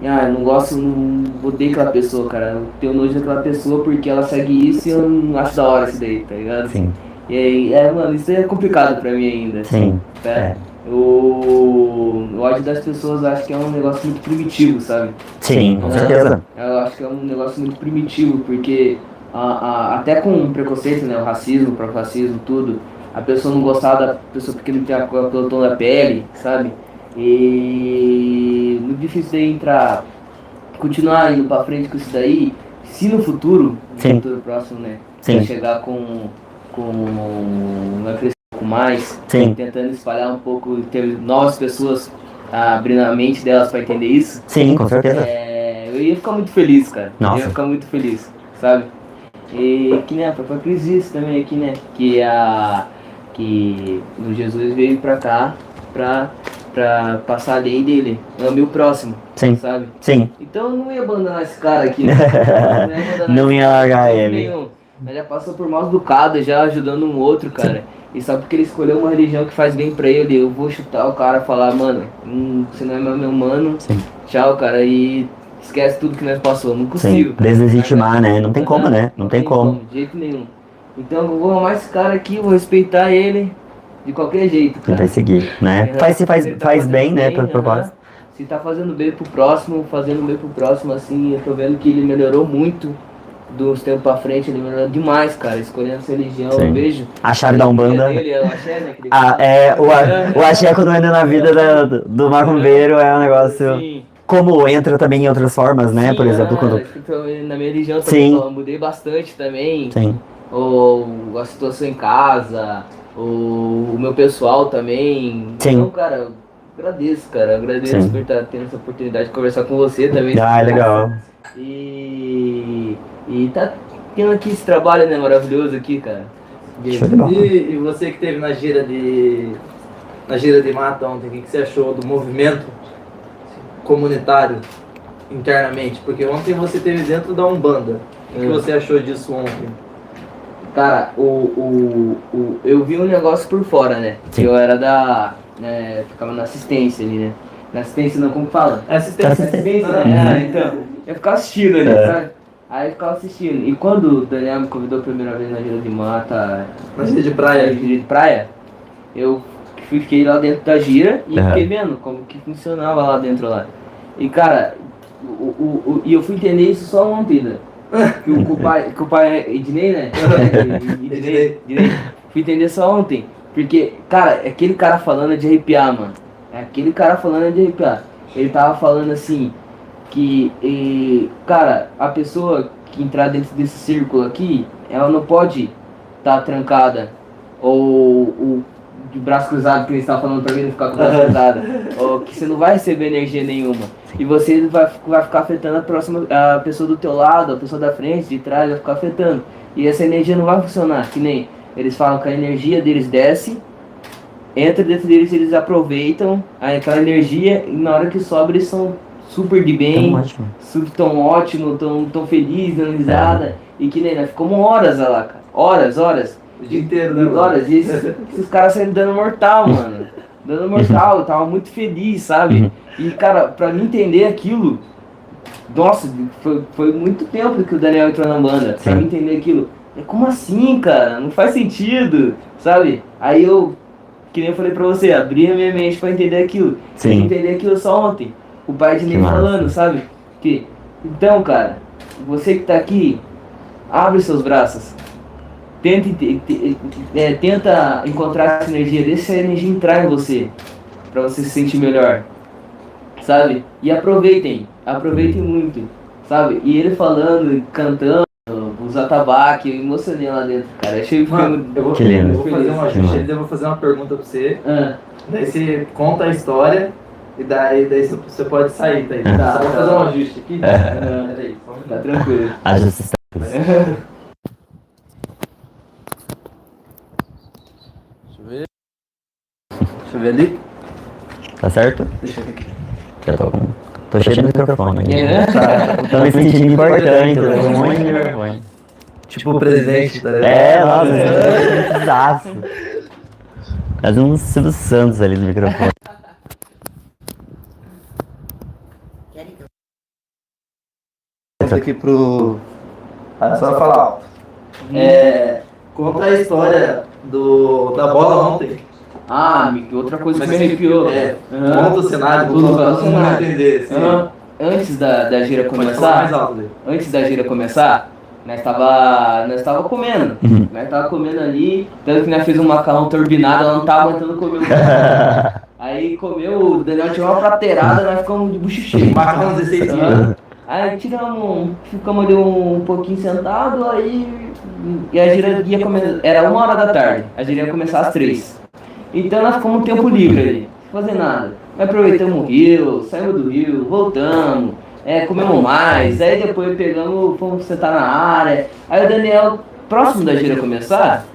Eu não gosto, não odeio aquela pessoa, cara. Eu tenho nojo daquela pessoa porque ela segue isso e eu não acho da hora isso daí, tá ligado? Sim. E aí, mano, isso é complicado pra mim ainda. Sim. Tá? O ódio das pessoas eu acho que é um negócio muito primitivo, sabe? Sim, com certeza. Eu acho que é um negócio muito primitivo, porque até com o preconceito, né, o racismo, o próprio racismo, tudo, a pessoa não gostar da pessoa porque não tem a cor pelo tom da pele, sabe? E muito difícil de entrar, continuar indo pra frente com isso daí, se no futuro, Sim. no futuro próximo, né, Sim. chegar vai crescer um pouco mais, Sim. tentando espalhar um pouco, ter novas pessoas abrindo a mente delas pra entender isso. Sim, com certeza. Eu ia ficar muito feliz, cara. Nossa. Eu ia ficar muito feliz, sabe? E que, né, foi Cris isso também aqui, né? Que o Jesus veio pra cá pra passar a lei dele. Ame o próximo, Sim. sabe? Sim. Então eu não ia abandonar esse cara aqui, né? Não ia largar ele. Nenhum. Mas já passou por mal educado, já ajudando um outro, cara. E só porque ele escolheu uma religião que faz bem pra ele, eu vou chutar o cara e falar, mano, você não é meu mano, Sim. tchau, cara, e esquece tudo que nós passou, não consigo. Sim. Deslegitimar, né? Não tem como, né? Não tem como. De jeito nenhum. Então eu vou amar esse cara aqui, vou respeitar ele de qualquer jeito, cara. Vai seguir, né? Faz bem, né? Pro propósito. Se tá fazendo bem pro próximo, assim, eu tô vendo que ele melhorou muito dos tempos pra frente, ele melhorou demais, cara, escolhendo essa religião, Sim. eu vejo. A chave da Umbanda. Dele, é o axé, né, que ele O axé quando entra na vida do macumbeiro é um negócio... Sim. Como entra também em outras formas, né? Sim, Por exemplo, quando... na minha religião também, Sim. eu mudei bastante também. Sim. Ou a situação em casa, ou o meu pessoal também. Sim. Então, cara, eu agradeço, Sim. por estar tendo essa oportunidade de conversar com você também. Legal. E tá tendo aqui esse trabalho, né, maravilhoso aqui, cara. Show de bola. E você que esteve na gira de mata ontem, o que você achou do movimento comunitário internamente? Porque ontem você esteve dentro da Umbanda. O que você achou disso ontem? Cara, eu vi um negócio por fora, né? Sim. Eu era ficava na assistência ali, né? Na assistência não, como fala? Assistência, né? Então, eu ficava assistindo ali, sabe? Aí eu ficava assistindo. E quando o Daniel me convidou a primeira vez na gira de mata, na gira de praia, eu fiquei lá dentro da gira e fiquei vendo como que funcionava lá dentro lá. E cara, e eu fui entender isso só ontem, né? Que o pai é Ednei, né? Ednei. Fui entender só ontem. Porque, cara, aquele cara falando é de arrepiar, mano. Ele tava falando assim, que, cara, a pessoa que entrar dentro desse círculo aqui, ela não pode estar trancada ou de braço cruzado, que ele estava falando pra mim não ficar com o braço cruzado, ou que você não vai receber energia nenhuma. E você vai ficar afetando a pessoa do teu lado, a pessoa da frente, de trás, vai ficar afetando. E essa energia não vai funcionar, que nem eles falam que a energia deles desce, entra dentro deles, eles aproveitam aquela energia e na hora que sobra eles são super de bem, tão ótimo, tão feliz, dando risada. E que nem nós ficamos horas lá, cara. Horas. O dia inteiro, né? Horas. E esses caras saíram dando mortal, mano. Eu tava muito feliz, sabe? E, cara, pra mim entender aquilo, Nossa, foi muito tempo que o Daniel entrou na banda pra Sim. eu entender aquilo. Como assim, cara? Não faz sentido, sabe? Aí eu, que nem eu falei pra você, abri a minha mente pra entender aquilo. Sim. Eu entender aquilo só ontem. O pai de Que Ney massa. falando, sabe? Que, então, cara, você que tá aqui, abre seus braços. Tenta encontrar essa energia, deixa essa energia entrar em você, pra você se sentir melhor, sabe? E aproveitem muito, sabe? E ele falando, cantando, os atabaques, eu emocionei lá dentro, cara. Achei o Mano, filme. eu vou, Que lindo. eu vou fazer um Que ajuste, massa. eu vou fazer uma pergunta pra você. Ah, Daí você conta a história e daí você pode sair, tá aí. Tá, Só vou tá. fazer um ajuste aqui. Peraí, só um tá minuto. tranquilo. Ajustes técnicos. Deixa eu ver ali. Tá certo? Deixa eu ver aqui. Tô cheio de microfone aqui. É, né? Tô me sentindo importante, tô com um monte de microfone. Tipo o presidente, tá ligado? É, nossa, eu tô desastre. Quase um Silvio Santos ali no microfone. Isso aqui pro. Só falar alto. Conta a história da bola ontem. Ah, outra coisa que me arrepiou. Conta o cenário, Tudo pra para o todo mundo cenário. entender. Assim. Antes da gira Pode falar mais começar, alto daí. antes da gira começar, nós tava comendo. Nós tava comendo ali, tanto que nós fez um macarrão turbinado, ela não tava aguentando comer o macarrão. Aí comeu, o Daniel tirou uma prateirada, nós ficamos de bucho cheio. Macarrão 16 quilos. Aham. Aí ficamos ali um pouquinho sentado, aí e a gira ia começar, era 1h da tarde, a gira ia começar às 3. Então nós ficamos um tempo livre ali, sem fazer nada. Nós aproveitamos o rio, saímos do rio, voltamos, comemos mais, aí depois fomos sentar na área. Aí o Daniel, próximo da gira começar,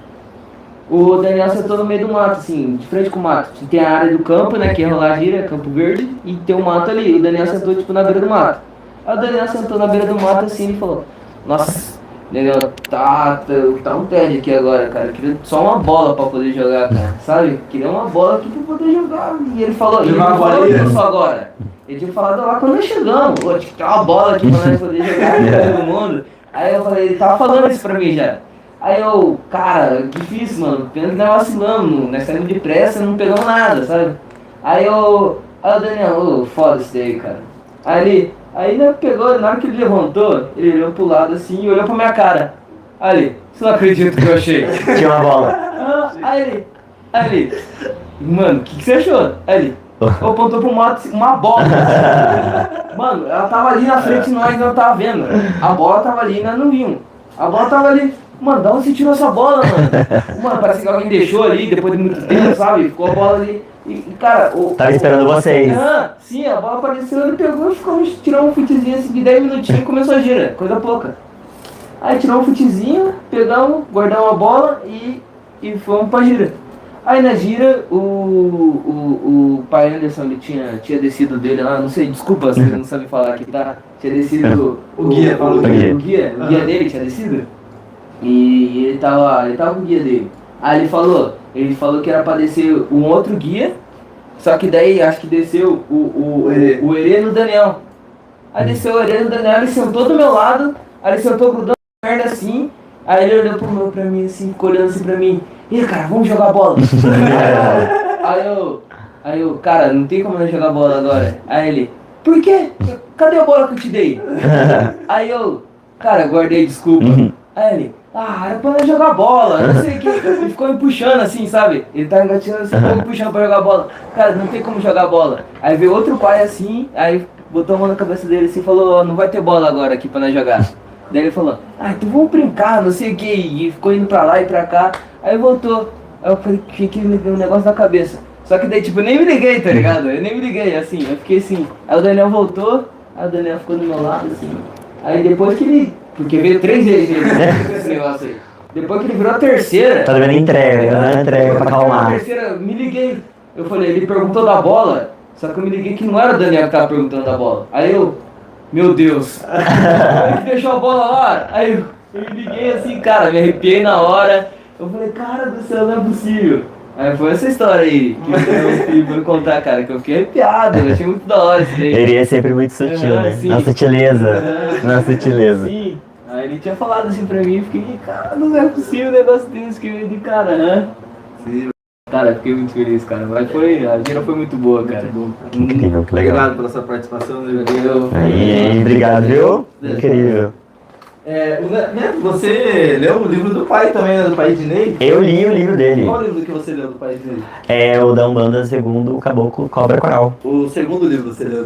o Daniel sentou no meio do mato, assim, de frente com o mato. Tem a área do campo, né, que ia rolar a gira, Campo Verde, e tem um mato ali. O Daniel sentou, tipo, na beira do mato. Aí o Daniel sentou na beira do mato, assim, e falou, nossa, Daniel, tá um tédio aqui agora, cara. Eu queria só uma bola pra poder jogar, cara, sabe? Queria uma bola aqui pra poder jogar. E ele falou isso agora. Ele tinha falado lá quando nós chegamos. Pô, tinha que ter uma bola aqui pra nós poder jogar com todo mundo. Aí eu falei, ele tava falando isso pra mim já. Aí eu, cara, difícil, mano. Pena que nós vacilamos, nós saímos depressa, não pegamos nada, sabe? Aí o Daniel, foda isso daí, cara. Aí ele pegou, na hora que ele levantou, ele olhou pro lado assim e olhou pra minha cara. Aí, você não acredita que eu achei? Tinha uma bola. Aí ele, mano, o que você achou? Aí ele, apontou pro mato, uma bola. Mano, ela tava ali na frente e nós não tava vendo. A bola tava ali e nós não vimos. A bola tava ali. Mano, da onde você tirou essa bola, mano? Mano, parece que alguém deixou ali depois de muito tempo, sabe? Ficou a bola ali. E cara, Tava esperando vocês. Sim, a bola apareceu, ele pegou e tirou um futezinho assim de 10 minutinhos e começou a gira, coisa pouca. Aí tirou um futezinho, pegamos, guardamos a bola e fomos pra gira. Aí na gira, o pai Anderson, ele tinha descido dele lá, não sei, desculpa se ele não sabe falar aqui, tá? Tinha descido O guia, falou o guia dele tinha descido. E ele tava com o guia dele. Aí ele falou que era pra descer um outro guia, só que daí acho que desceu o Herê no Daniel. Aí desceu o Herê no Daniel, ele sentou do meu lado, aí ele sentou grudando a merda assim, aí ele olhou pra mim assim, ficou olhando assim pra mim, e cara, vamos jogar bola. aí eu, cara, não tem como nós jogar bola agora. Aí ele, por quê? Cadê a bola que eu te dei? Aí eu, cara, guardei desculpa. Aí ele, era pra nós jogar bola, não sei o que. Ele ficou me puxando assim, sabe? Ele tá engatinhando assim, ficou me puxando pra jogar bola. Cara, não tem como jogar bola. Aí veio outro pai assim, aí botou a mão na cabeça dele assim e falou, não vai ter bola agora aqui pra nós jogar. Daí ele falou, então vamos brincar, não sei o que. E ficou indo pra lá e pra cá. Aí voltou. Aí eu falei, fiquei um negócio na cabeça. Só que daí, tipo, eu nem me liguei, tá ligado? Eu nem me liguei, assim, eu fiquei assim. Aí o Daniel voltou, aí o Daniel ficou do meu lado, assim. Aí depois que ele... Porque veio 3 vezes esse negócio aí. Depois que ele virou a terceira... Tá devendo entrega pra acalmar. A terceira, me liguei. Eu falei, ele perguntou da bola, só que eu me liguei que não era o Daniel que tava perguntando da bola. Aí eu, meu Deus, ele que deixou a bola lá. Aí eu me liguei assim, cara, me arrepiei na hora. Eu falei, cara do céu, não é possível. Aí foi essa história aí que eu fui contar, cara, que eu fiquei arrepiado, eu achei muito da hora isso daí. Ele é sempre muito sutil, né? Sim. Na sutileza. Na sutileza. Sim. Aí ele tinha falado assim pra mim, fiquei, cara, não é possível um negócio desse que eu de cara, Sim. Cara, fiquei muito feliz, cara. Mas a gira foi muito boa, cara. Incrível, que legal. Obrigado pela sua participação, né? Aí, obrigado, viu? Incrível. Neto, você leu o livro do pai também, né? Do pai de Ney? Eu li o livro dele. Qual livro que você leu do pai de Ney? É o da Umbanda segundo o Caboclo Cobra Coral. O segundo livro você leu?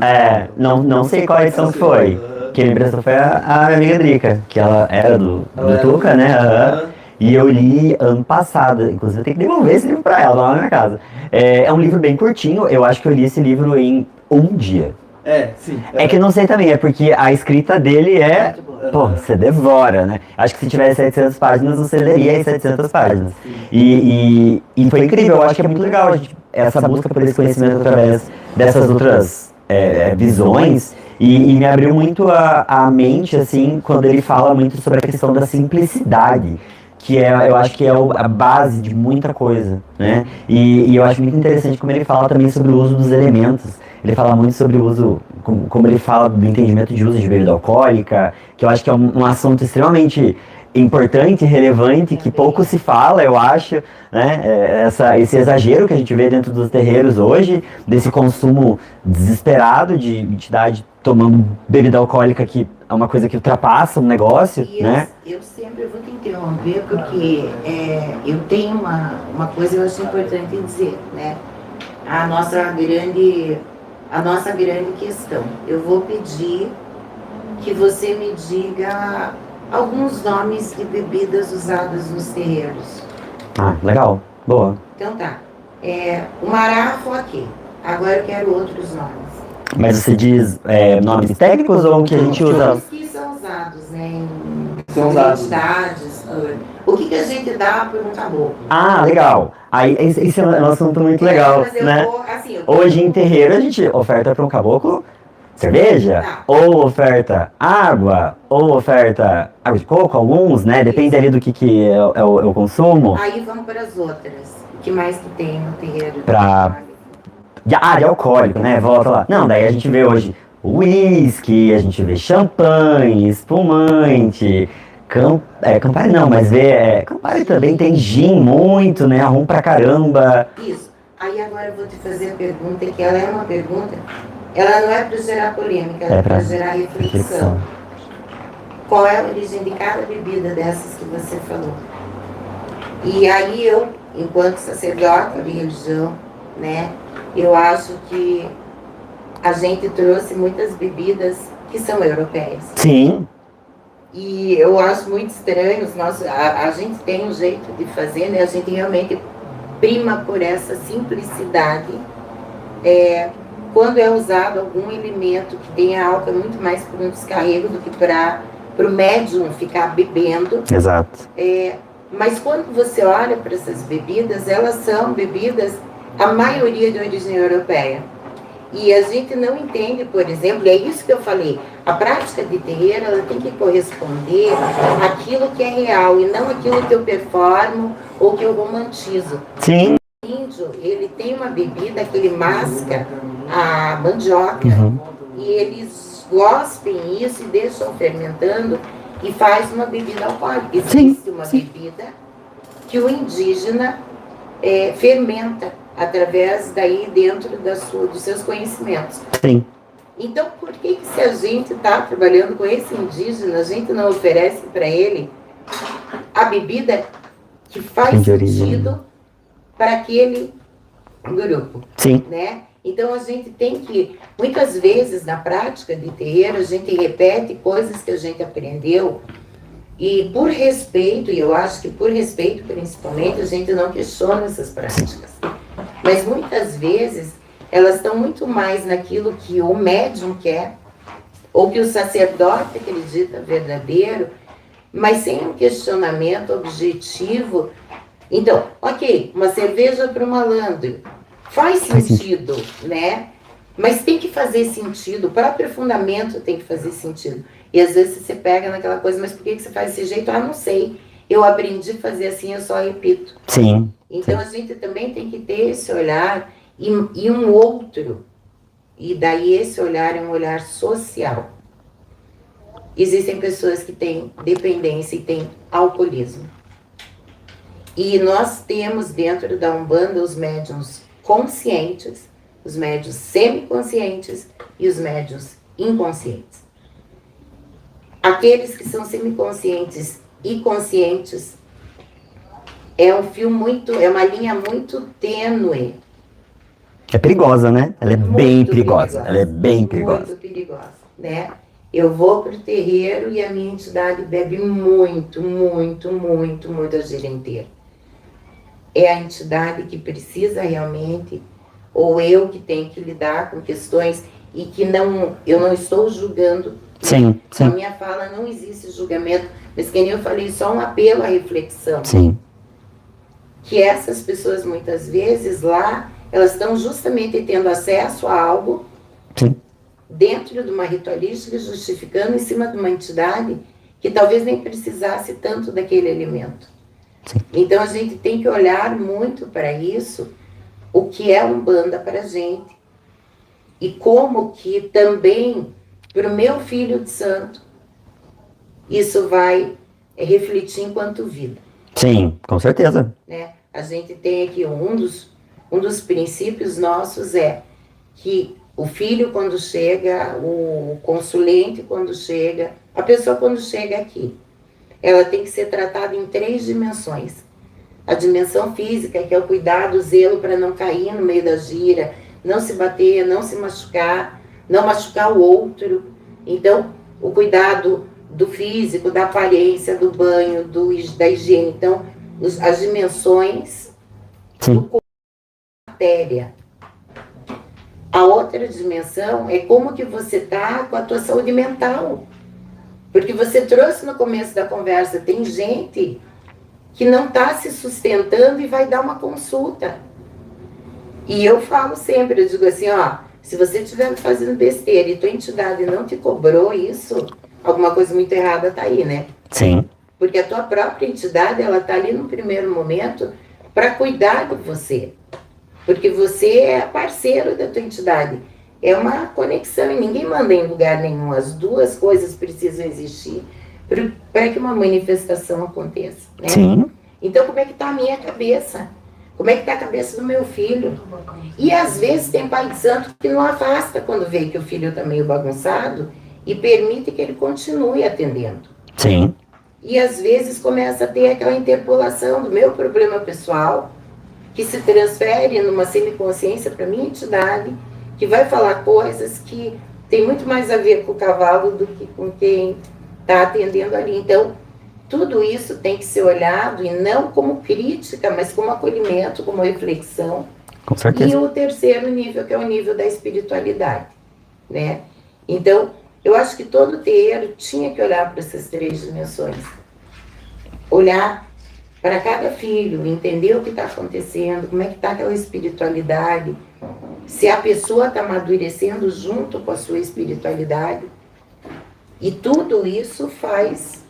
Não sei qual edição que foi. Quem me emprestou foi a minha amiga Drica, que ela era do Tuca, né? E eu li ano passado, inclusive eu tenho que devolver esse livro pra ela lá na minha casa. É um livro bem curtinho, eu acho que eu li esse livro em um dia. Sim. É que eu não sei também, é porque a escrita dele pô, você devora, né? Acho que se tivesse 700 páginas, você leria as 700 páginas. E foi incrível, eu acho que é muito legal essa busca por esse conhecimento através dessas outras visões. E me abriu muito a mente, assim, quando ele fala muito sobre a questão da simplicidade, que eu acho que é a base de muita coisa, né? E eu acho muito interessante como ele fala também sobre o uso dos elementos. Ele fala muito sobre o uso, como ele fala do entendimento de uso de bebida alcoólica, que eu acho que é um assunto extremamente importante, relevante, que pouco se fala, eu acho, né? Esse exagero que a gente vê dentro dos terreiros hoje, desse consumo desesperado de entidade tomando bebida alcoólica, que é uma coisa que ultrapassa um negócio, né? Eu sempre vou te interromper, porque eu tenho uma coisa que eu acho importante dizer, né? A nossa grande questão. Eu vou pedir que você me diga alguns nomes de bebidas usadas nos terreiros. Legal. Boa. Então tá. O marafo aqui. Agora eu quero outros nomes. Mas você diz nomes técnicos ou que a gente usa? Nomes que são usados, né? São usados. Identidades. O que a gente dá por um caboclo? Legal. Aí, esse é um assunto muito legal, mas eu né? Hoje em terreiro a gente oferta para um caboclo cerveja, ou oferta água, ou oferta água de coco, alguns, né? Depende ali do que é o consumo. Aí vamos para as outras. O que mais que tem no terreiro? De alcoólico, né? Volta lá. Não, daí a gente vê hoje uísque, a gente vê champanhe, espumante, Campari não, mas Campari também tem gin muito, né? Rum pra caramba. Isso. Aí agora eu vou te fazer a pergunta, que ela é uma pergunta, ela não é para gerar polêmica, ela é para gerar reflexão. Qual é a origem de cada bebida dessas que você falou? E aí eu, enquanto sacerdota de religião, né, eu acho que a gente trouxe muitas bebidas que são europeias. Sim. E eu acho muito estranho, a gente tem um jeito de fazer, né? A gente realmente prima por essa simplicidade. Quando é usado algum elemento que tenha álcool, é muito mais para um descarrego do que para o médium ficar bebendo. Exato. Mas quando você olha para essas bebidas, elas são bebidas, a maioria de origem europeia. E a gente não entende, por exemplo, e é isso que eu falei, a prática de terreiro, ela tem que corresponder àquilo que é real e não aquilo que eu performo ou que eu romantizo. Sim. O índio, ele tem uma bebida que ele masca a mandioca, e eles gospem isso e deixam fermentando e faz uma bebida alcoólica. Existe uma bebida que o indígena fermenta através daí dentro dos seus conhecimentos. Sim. Então, por que se a gente está trabalhando com esse indígena, a gente não oferece para ele a bebida que faz sentido para aquele grupo? Sim. Né? Então, a gente tem que, muitas vezes na prática de terreiro, a gente repete coisas que a gente aprendeu e por respeito, e eu acho que por respeito principalmente, a gente não questiona essas práticas. Mas muitas vezes elas estão muito mais naquilo que o médium quer, ou que o sacerdote acredita verdadeiro, mas sem um questionamento objetivo. Então, ok, uma cerveja para o malandro faz sentido, né? Mas tem que fazer sentido, o próprio fundamento tem que fazer sentido. E às vezes você pega naquela coisa, mas por que você faz desse jeito? Não sei. eu aprendi a fazer assim, eu só repito. Sim. Então a gente também tem que ter esse olhar e um outro. E daí esse olhar é um olhar social. Existem pessoas que têm dependência e têm alcoolismo. E nós temos dentro da Umbanda os médiuns conscientes, os médiuns semiconscientes e os médiuns inconscientes. Aqueles que são semiconscientes e conscientes é uma linha muito tênue. É perigosa, né? Ela é bem Muito perigosa. Ela é bem perigosa. Muito perigosa, né? Eu vou pro terreiro e a minha entidade bebe muito, muito, muito, muito a gira inteira. É a entidade que precisa realmente, ou eu que tenho que lidar com questões e que eu não estou julgando. Sim, sim. Na minha fala não existe julgamento, mas que nem eu falei, só um apelo à reflexão. Sim. Que essas pessoas muitas vezes lá, elas estão justamente tendo acesso a algo Sim. dentro de uma ritualística, justificando em cima de uma entidade que talvez nem precisasse tanto daquele elemento. Sim. Então a gente tem que olhar muito para isso, o que é Umbanda para a gente, e como que também, para o meu filho de santo, isso vai refletir enquanto vida. Sim, com certeza. Né? A gente tem aqui um dos princípios nossos é que o filho quando chega, o consulente quando chega, a pessoa quando chega aqui, ela tem que ser tratada em 3 dimensões. A dimensão física, que é o cuidado, o zelo para não cair no meio da gira, não se bater, não se machucar, não machucar o outro. Então, o cuidado do físico, da aparência, do banho, da higiene. Então, as dimensões do corpo, da matéria. A outra dimensão é como que você está com a tua saúde mental. Porque você trouxe no começo da conversa, tem gente que não está se sustentando e vai dar uma consulta. E eu falo sempre, eu digo assim, ó, se você estiver fazendo besteira e tua entidade não te cobrou isso, alguma coisa muito errada tá aí, né? Sim. Porque a tua própria entidade, ela tá ali no primeiro momento para cuidar de você. Porque você é parceiro da tua entidade. É uma conexão e ninguém manda em lugar nenhum. As duas coisas precisam existir para que uma manifestação aconteça, né? Sim. Então, como é que tá a minha cabeça? Como é que tá a cabeça do meu filho? E às vezes tem pai de santo que não afasta quando vê que o filho tá meio bagunçado e permite que ele continue atendendo. Sim. E às vezes começa a ter aquela interpolação do meu problema pessoal, que se transfere numa semiconsciência para minha entidade, que vai falar coisas que tem muito mais a ver com o cavalo do que com quem está atendendo ali. Então, tudo isso tem que ser olhado, e não como crítica, mas como acolhimento, como reflexão. Com certeza. E o terceiro nível, que é o nível da espiritualidade, né? Então, eu acho que todo terreiro tinha que olhar para essas 3 dimensões. Olhar para cada filho, entender o que está acontecendo, como é que está aquela espiritualidade, se a pessoa está amadurecendo junto com a sua espiritualidade. E tudo isso faz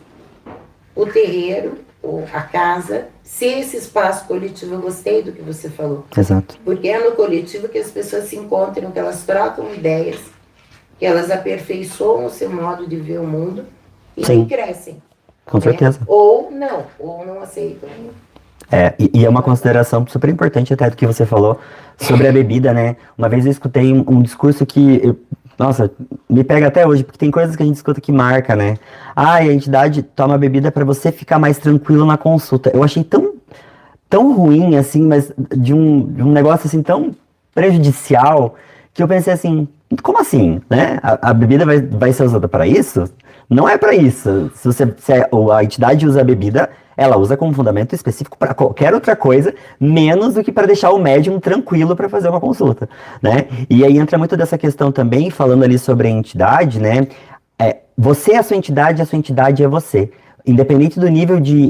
o terreiro, ou a casa, ser esse espaço coletivo. Eu gostei do que você falou. Exato. Porque é no coletivo que as pessoas se encontram, que elas trocam ideias, que elas aperfeiçoam o seu modo de ver o mundo e Sim. que crescem. Com certeza. Ou não aceitam. E é uma consideração super importante até do que você falou sobre a bebida, né? Uma vez eu escutei um discurso que, nossa, me pega até hoje, porque tem coisas que a gente escuta que marca, né? Ah, a entidade toma bebida para você ficar mais tranquilo na consulta. Eu achei tão ruim, assim, mas de um negócio assim tão prejudicial, que eu pensei assim, como assim, né? A bebida vai ser usada para isso? Não é para isso. Se a entidade usa a bebida, ela usa como fundamento específico para qualquer outra coisa, menos do que para deixar o médium tranquilo para fazer uma consulta, né? E aí entra muito dessa questão também, falando ali sobre a entidade, né? Você é a sua entidade é você. Independente do nível de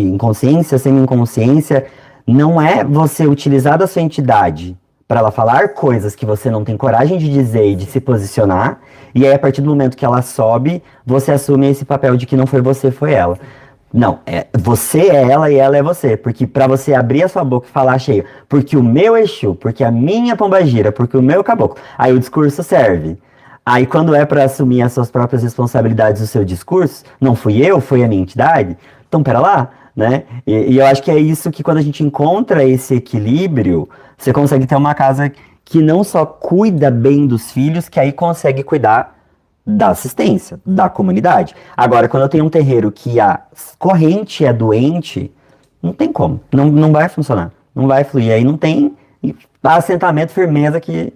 inconsciência, semi-inconsciência, não é você utilizar da sua entidade para ela falar coisas que você não tem coragem de dizer e de se posicionar, e aí a partir do momento que ela sobe, você assume esse papel de que não foi você, foi ela. Não, você é ela e ela é você. Porque pra você abrir a sua boca e falar cheio, porque o meu Exu, porque a minha pombagira, porque o meu caboclo, aí o discurso serve. Aí quando é pra assumir as suas próprias responsabilidades do seu discurso, não fui eu, foi a minha entidade. Então, pera lá, né? E eu acho que é isso que quando a gente encontra esse equilíbrio, você consegue ter uma casa que não só cuida bem dos filhos, que aí consegue cuidar da assistência, da comunidade. Agora, quando eu tenho um terreiro que a corrente é doente, não tem como. Não vai funcionar. Não vai fluir. Aí não tem assentamento, firmeza que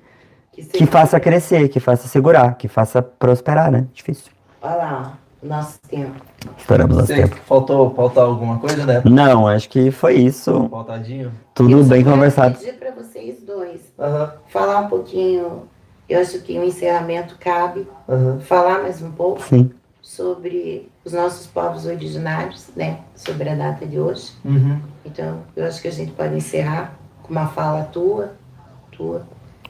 faça crescer, que faça segurar, que faça prosperar, né? Difícil. Olha lá, o nosso tempo. Estouramos nosso Você tempo. faltou alguma coisa, né? Não, acho que foi isso. Faltadinho? Tudo Eu só bem quero conversado. pedir para vocês dois Aham, falar um pouquinho. Eu acho que o encerramento cabe aham. falar mais um pouco Sim. sobre os nossos povos originários, né? Sobre a data de hoje. Uhum. Então, eu acho que a gente pode encerrar com uma fala tua.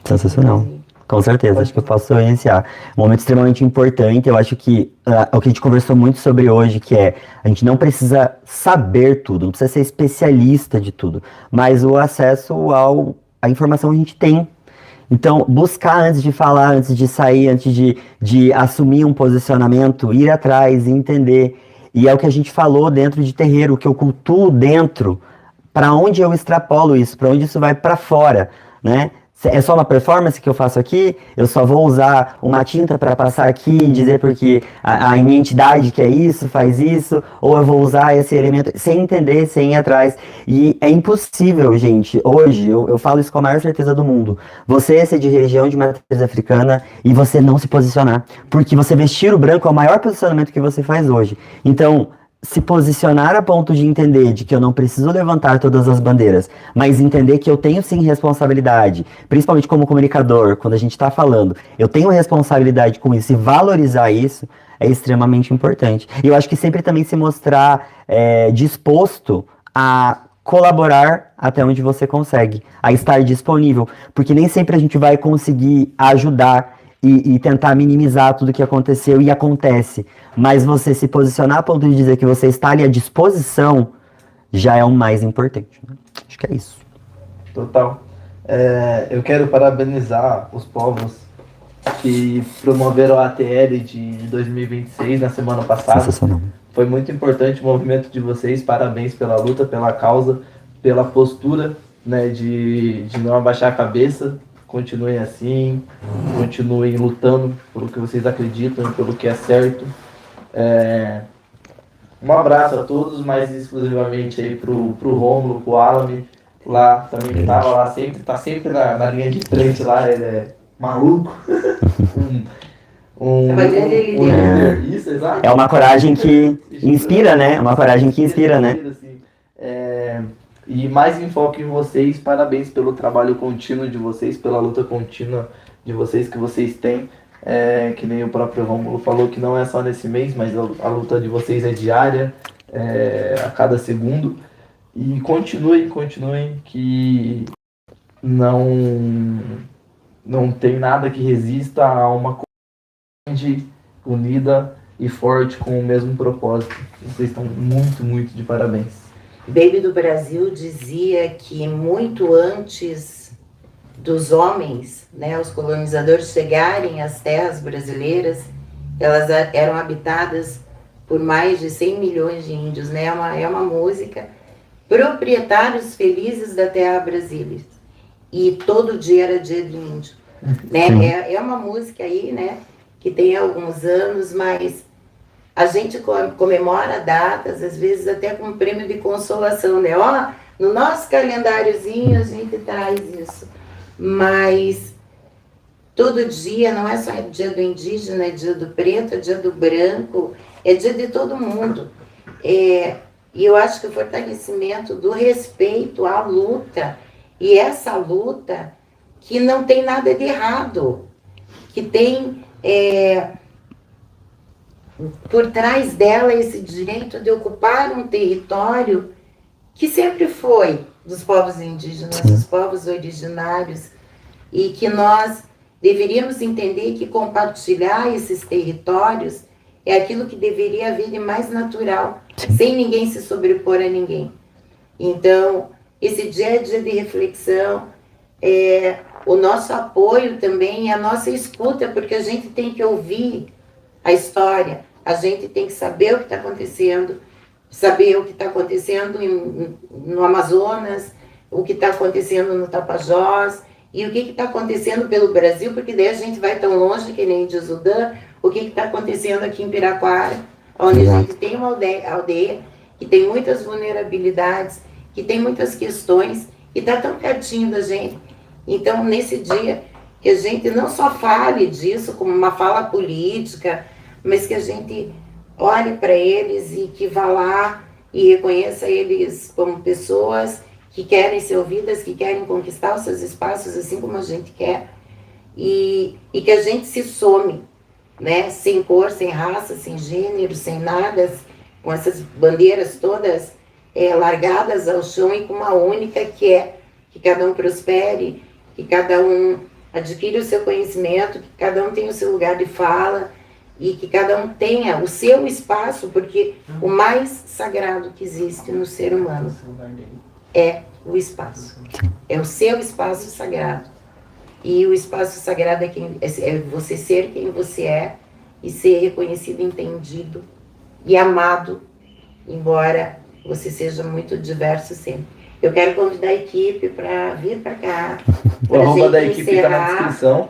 Sensacional. Com certeza, acho que eu posso iniciar. Um momento extremamente importante, eu acho que o que a gente conversou muito sobre hoje, que é, a gente não precisa saber tudo, não precisa ser especialista de tudo, mas o acesso à informação a gente tem. Então, buscar antes de falar, antes de sair, antes de assumir um posicionamento, ir atrás, entender. E é o que a gente falou dentro de terreiro, o que eu cultuo dentro, para onde eu extrapolo isso, para onde isso vai para fora, né? É só uma performance que eu faço aqui, eu só vou usar uma tinta para passar aqui e dizer porque a minha entidade quer isso, faz isso, ou eu vou usar esse elemento sem entender, sem ir atrás. E é impossível, gente, hoje, eu falo isso com a maior certeza do mundo, você ser de religião de matriz africana e você não se posicionar, porque você vestir o branco é o maior posicionamento que você faz hoje. Então, se posicionar a ponto de entender de que eu não preciso levantar todas as bandeiras, mas entender que eu tenho sim responsabilidade, principalmente como comunicador, quando a gente está falando, eu tenho responsabilidade com isso e valorizar isso é extremamente importante. E eu acho que sempre também se mostrar disposto a colaborar até onde você consegue, a estar disponível, porque nem sempre a gente vai conseguir ajudar e tentar minimizar tudo que aconteceu e acontece. Mas você se posicionar a ponto de dizer que você está ali à disposição já é o mais importante. Né? Acho que é isso. Total. Eu quero parabenizar os povos que promoveram a ATL de 2026 na semana passada. Sensacional. Foi muito importante o movimento de vocês. Parabéns pela luta, pela causa, pela postura, né, de não abaixar a cabeça. Continuem assim, continuem lutando pelo que vocês acreditam, pelo que é certo. Um abraço a todos, mais exclusivamente aí pro Rômulo, pro Alame, lá também que tava lá sempre, tá sempre na linha de frente lá, ele é maluco. líder, isso, exato. É uma coragem que inspira, né? É uma coragem que inspira, né? E mais enfoque em vocês, parabéns pelo trabalho contínuo de vocês, pela luta contínua de vocês que vocês têm. Que nem o próprio Rômulo falou, que não é só nesse mês, mas a luta de vocês é diária, a cada segundo. E continuem, que não tem nada que resista a uma comunidade unida e forte com o mesmo propósito. Vocês estão muito, muito de parabéns. Baby do Brasil dizia que muito antes dos homens, né, os colonizadores chegarem às terras brasileiras, elas eram habitadas por mais de 100 milhões de índios, né? É uma música, proprietários felizes da terra brasileira. E todo dia era dia do índio, né? É uma música aí, né, que tem alguns anos, mas a gente comemora datas, às vezes até com um prêmio de consolação, né? Ó, no nosso calendáriozinho a gente traz isso. Mas todo dia, não é só dia do indígena, é dia do preto, é dia do branco, é dia de todo mundo. E eu acho que o fortalecimento do respeito à luta, e essa luta que não tem nada de errado, que tem por trás dela esse direito de ocupar um território que sempre foi dos povos indígenas, dos povos originários, e que nós deveríamos entender que compartilhar esses territórios é aquilo que deveria haver de mais natural sem ninguém se sobrepor a ninguém. Então, esse dia é dia de reflexão, o nosso apoio também, a nossa escuta, porque a gente tem que ouvir a história, a gente tem que saber o que está acontecendo, saber o que está acontecendo no Amazonas, o que está acontecendo no Tapajós, e o que está acontecendo pelo Brasil, porque daí a gente vai tão longe, que nem diz o Dan, o que está acontecendo aqui em Piraquara, onde a gente tem uma aldeia que tem muitas vulnerabilidades, que tem muitas questões, e está tão pertinho da gente. Então, nesse dia, que a gente não só fale disso como uma fala política, mas que a gente olhe para eles e que vá lá e reconheça eles como pessoas que querem ser ouvidas, que querem conquistar os seus espaços, assim como a gente quer, e que a gente se some, né? Sem cor, sem raça, sem gênero, sem nada, com essas bandeiras todas largadas ao chão e com uma única que é que cada um prospere, que cada um adquire o seu conhecimento, que cada um tenha o seu lugar de fala e que cada um tenha o seu espaço, porque o mais sagrado que existe no ser humano é o espaço. É o seu espaço sagrado. E o espaço sagrado é você ser quem você é e ser reconhecido, entendido e amado, embora você seja muito diverso sempre. Eu quero convidar a equipe para vir para cá. O arroba da equipe está na descrição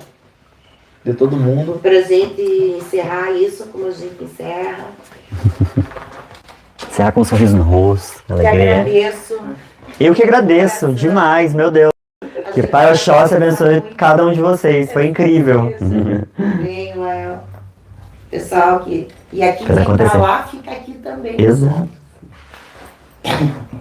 de todo mundo. Para a gente encerrar isso como a gente encerra. Encerrar com um sorriso no rosto, Te alegria. agradeço. Eu que agradeço demais, meu Deus. Que Pai Oxóssi abençoe cada um de vocês. Foi incrível. Veio, pessoal que... E aqui Fez quem acontecer. está lá, fica aqui também. Exato.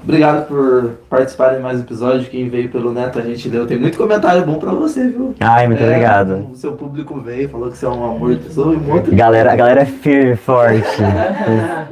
Obrigado por participar de mais um episódio. Quem veio pelo Neto, a gente deu. Tem muito comentário bom pra você, viu? Ai, muito obrigado. O seu público veio, falou que você é um amor de pessoa e muito. A galera é firme, forte.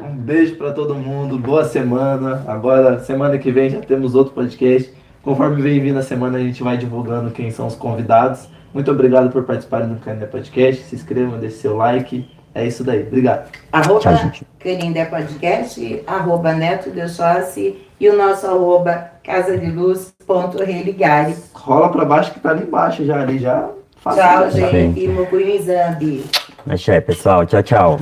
Um beijo pra todo mundo, boa semana. Agora, semana que vem já temos outro podcast. Conforme vem vindo a semana, a gente vai divulgando quem são os convidados. Muito obrigado por participarem do Canindé Podcast. Se inscrevam, deixe seu like. É isso daí. Obrigado. Arroba Tchau, gente. Canindé Podcast, arroba Neto de Oxóssi e o nosso arroba casadeluz.religare. Rola pra baixo que tá ali embaixo já. Ali já. Tchau, Facilita. gente. Mucunho Zambi. Axé, pessoal. Tchau, tchau.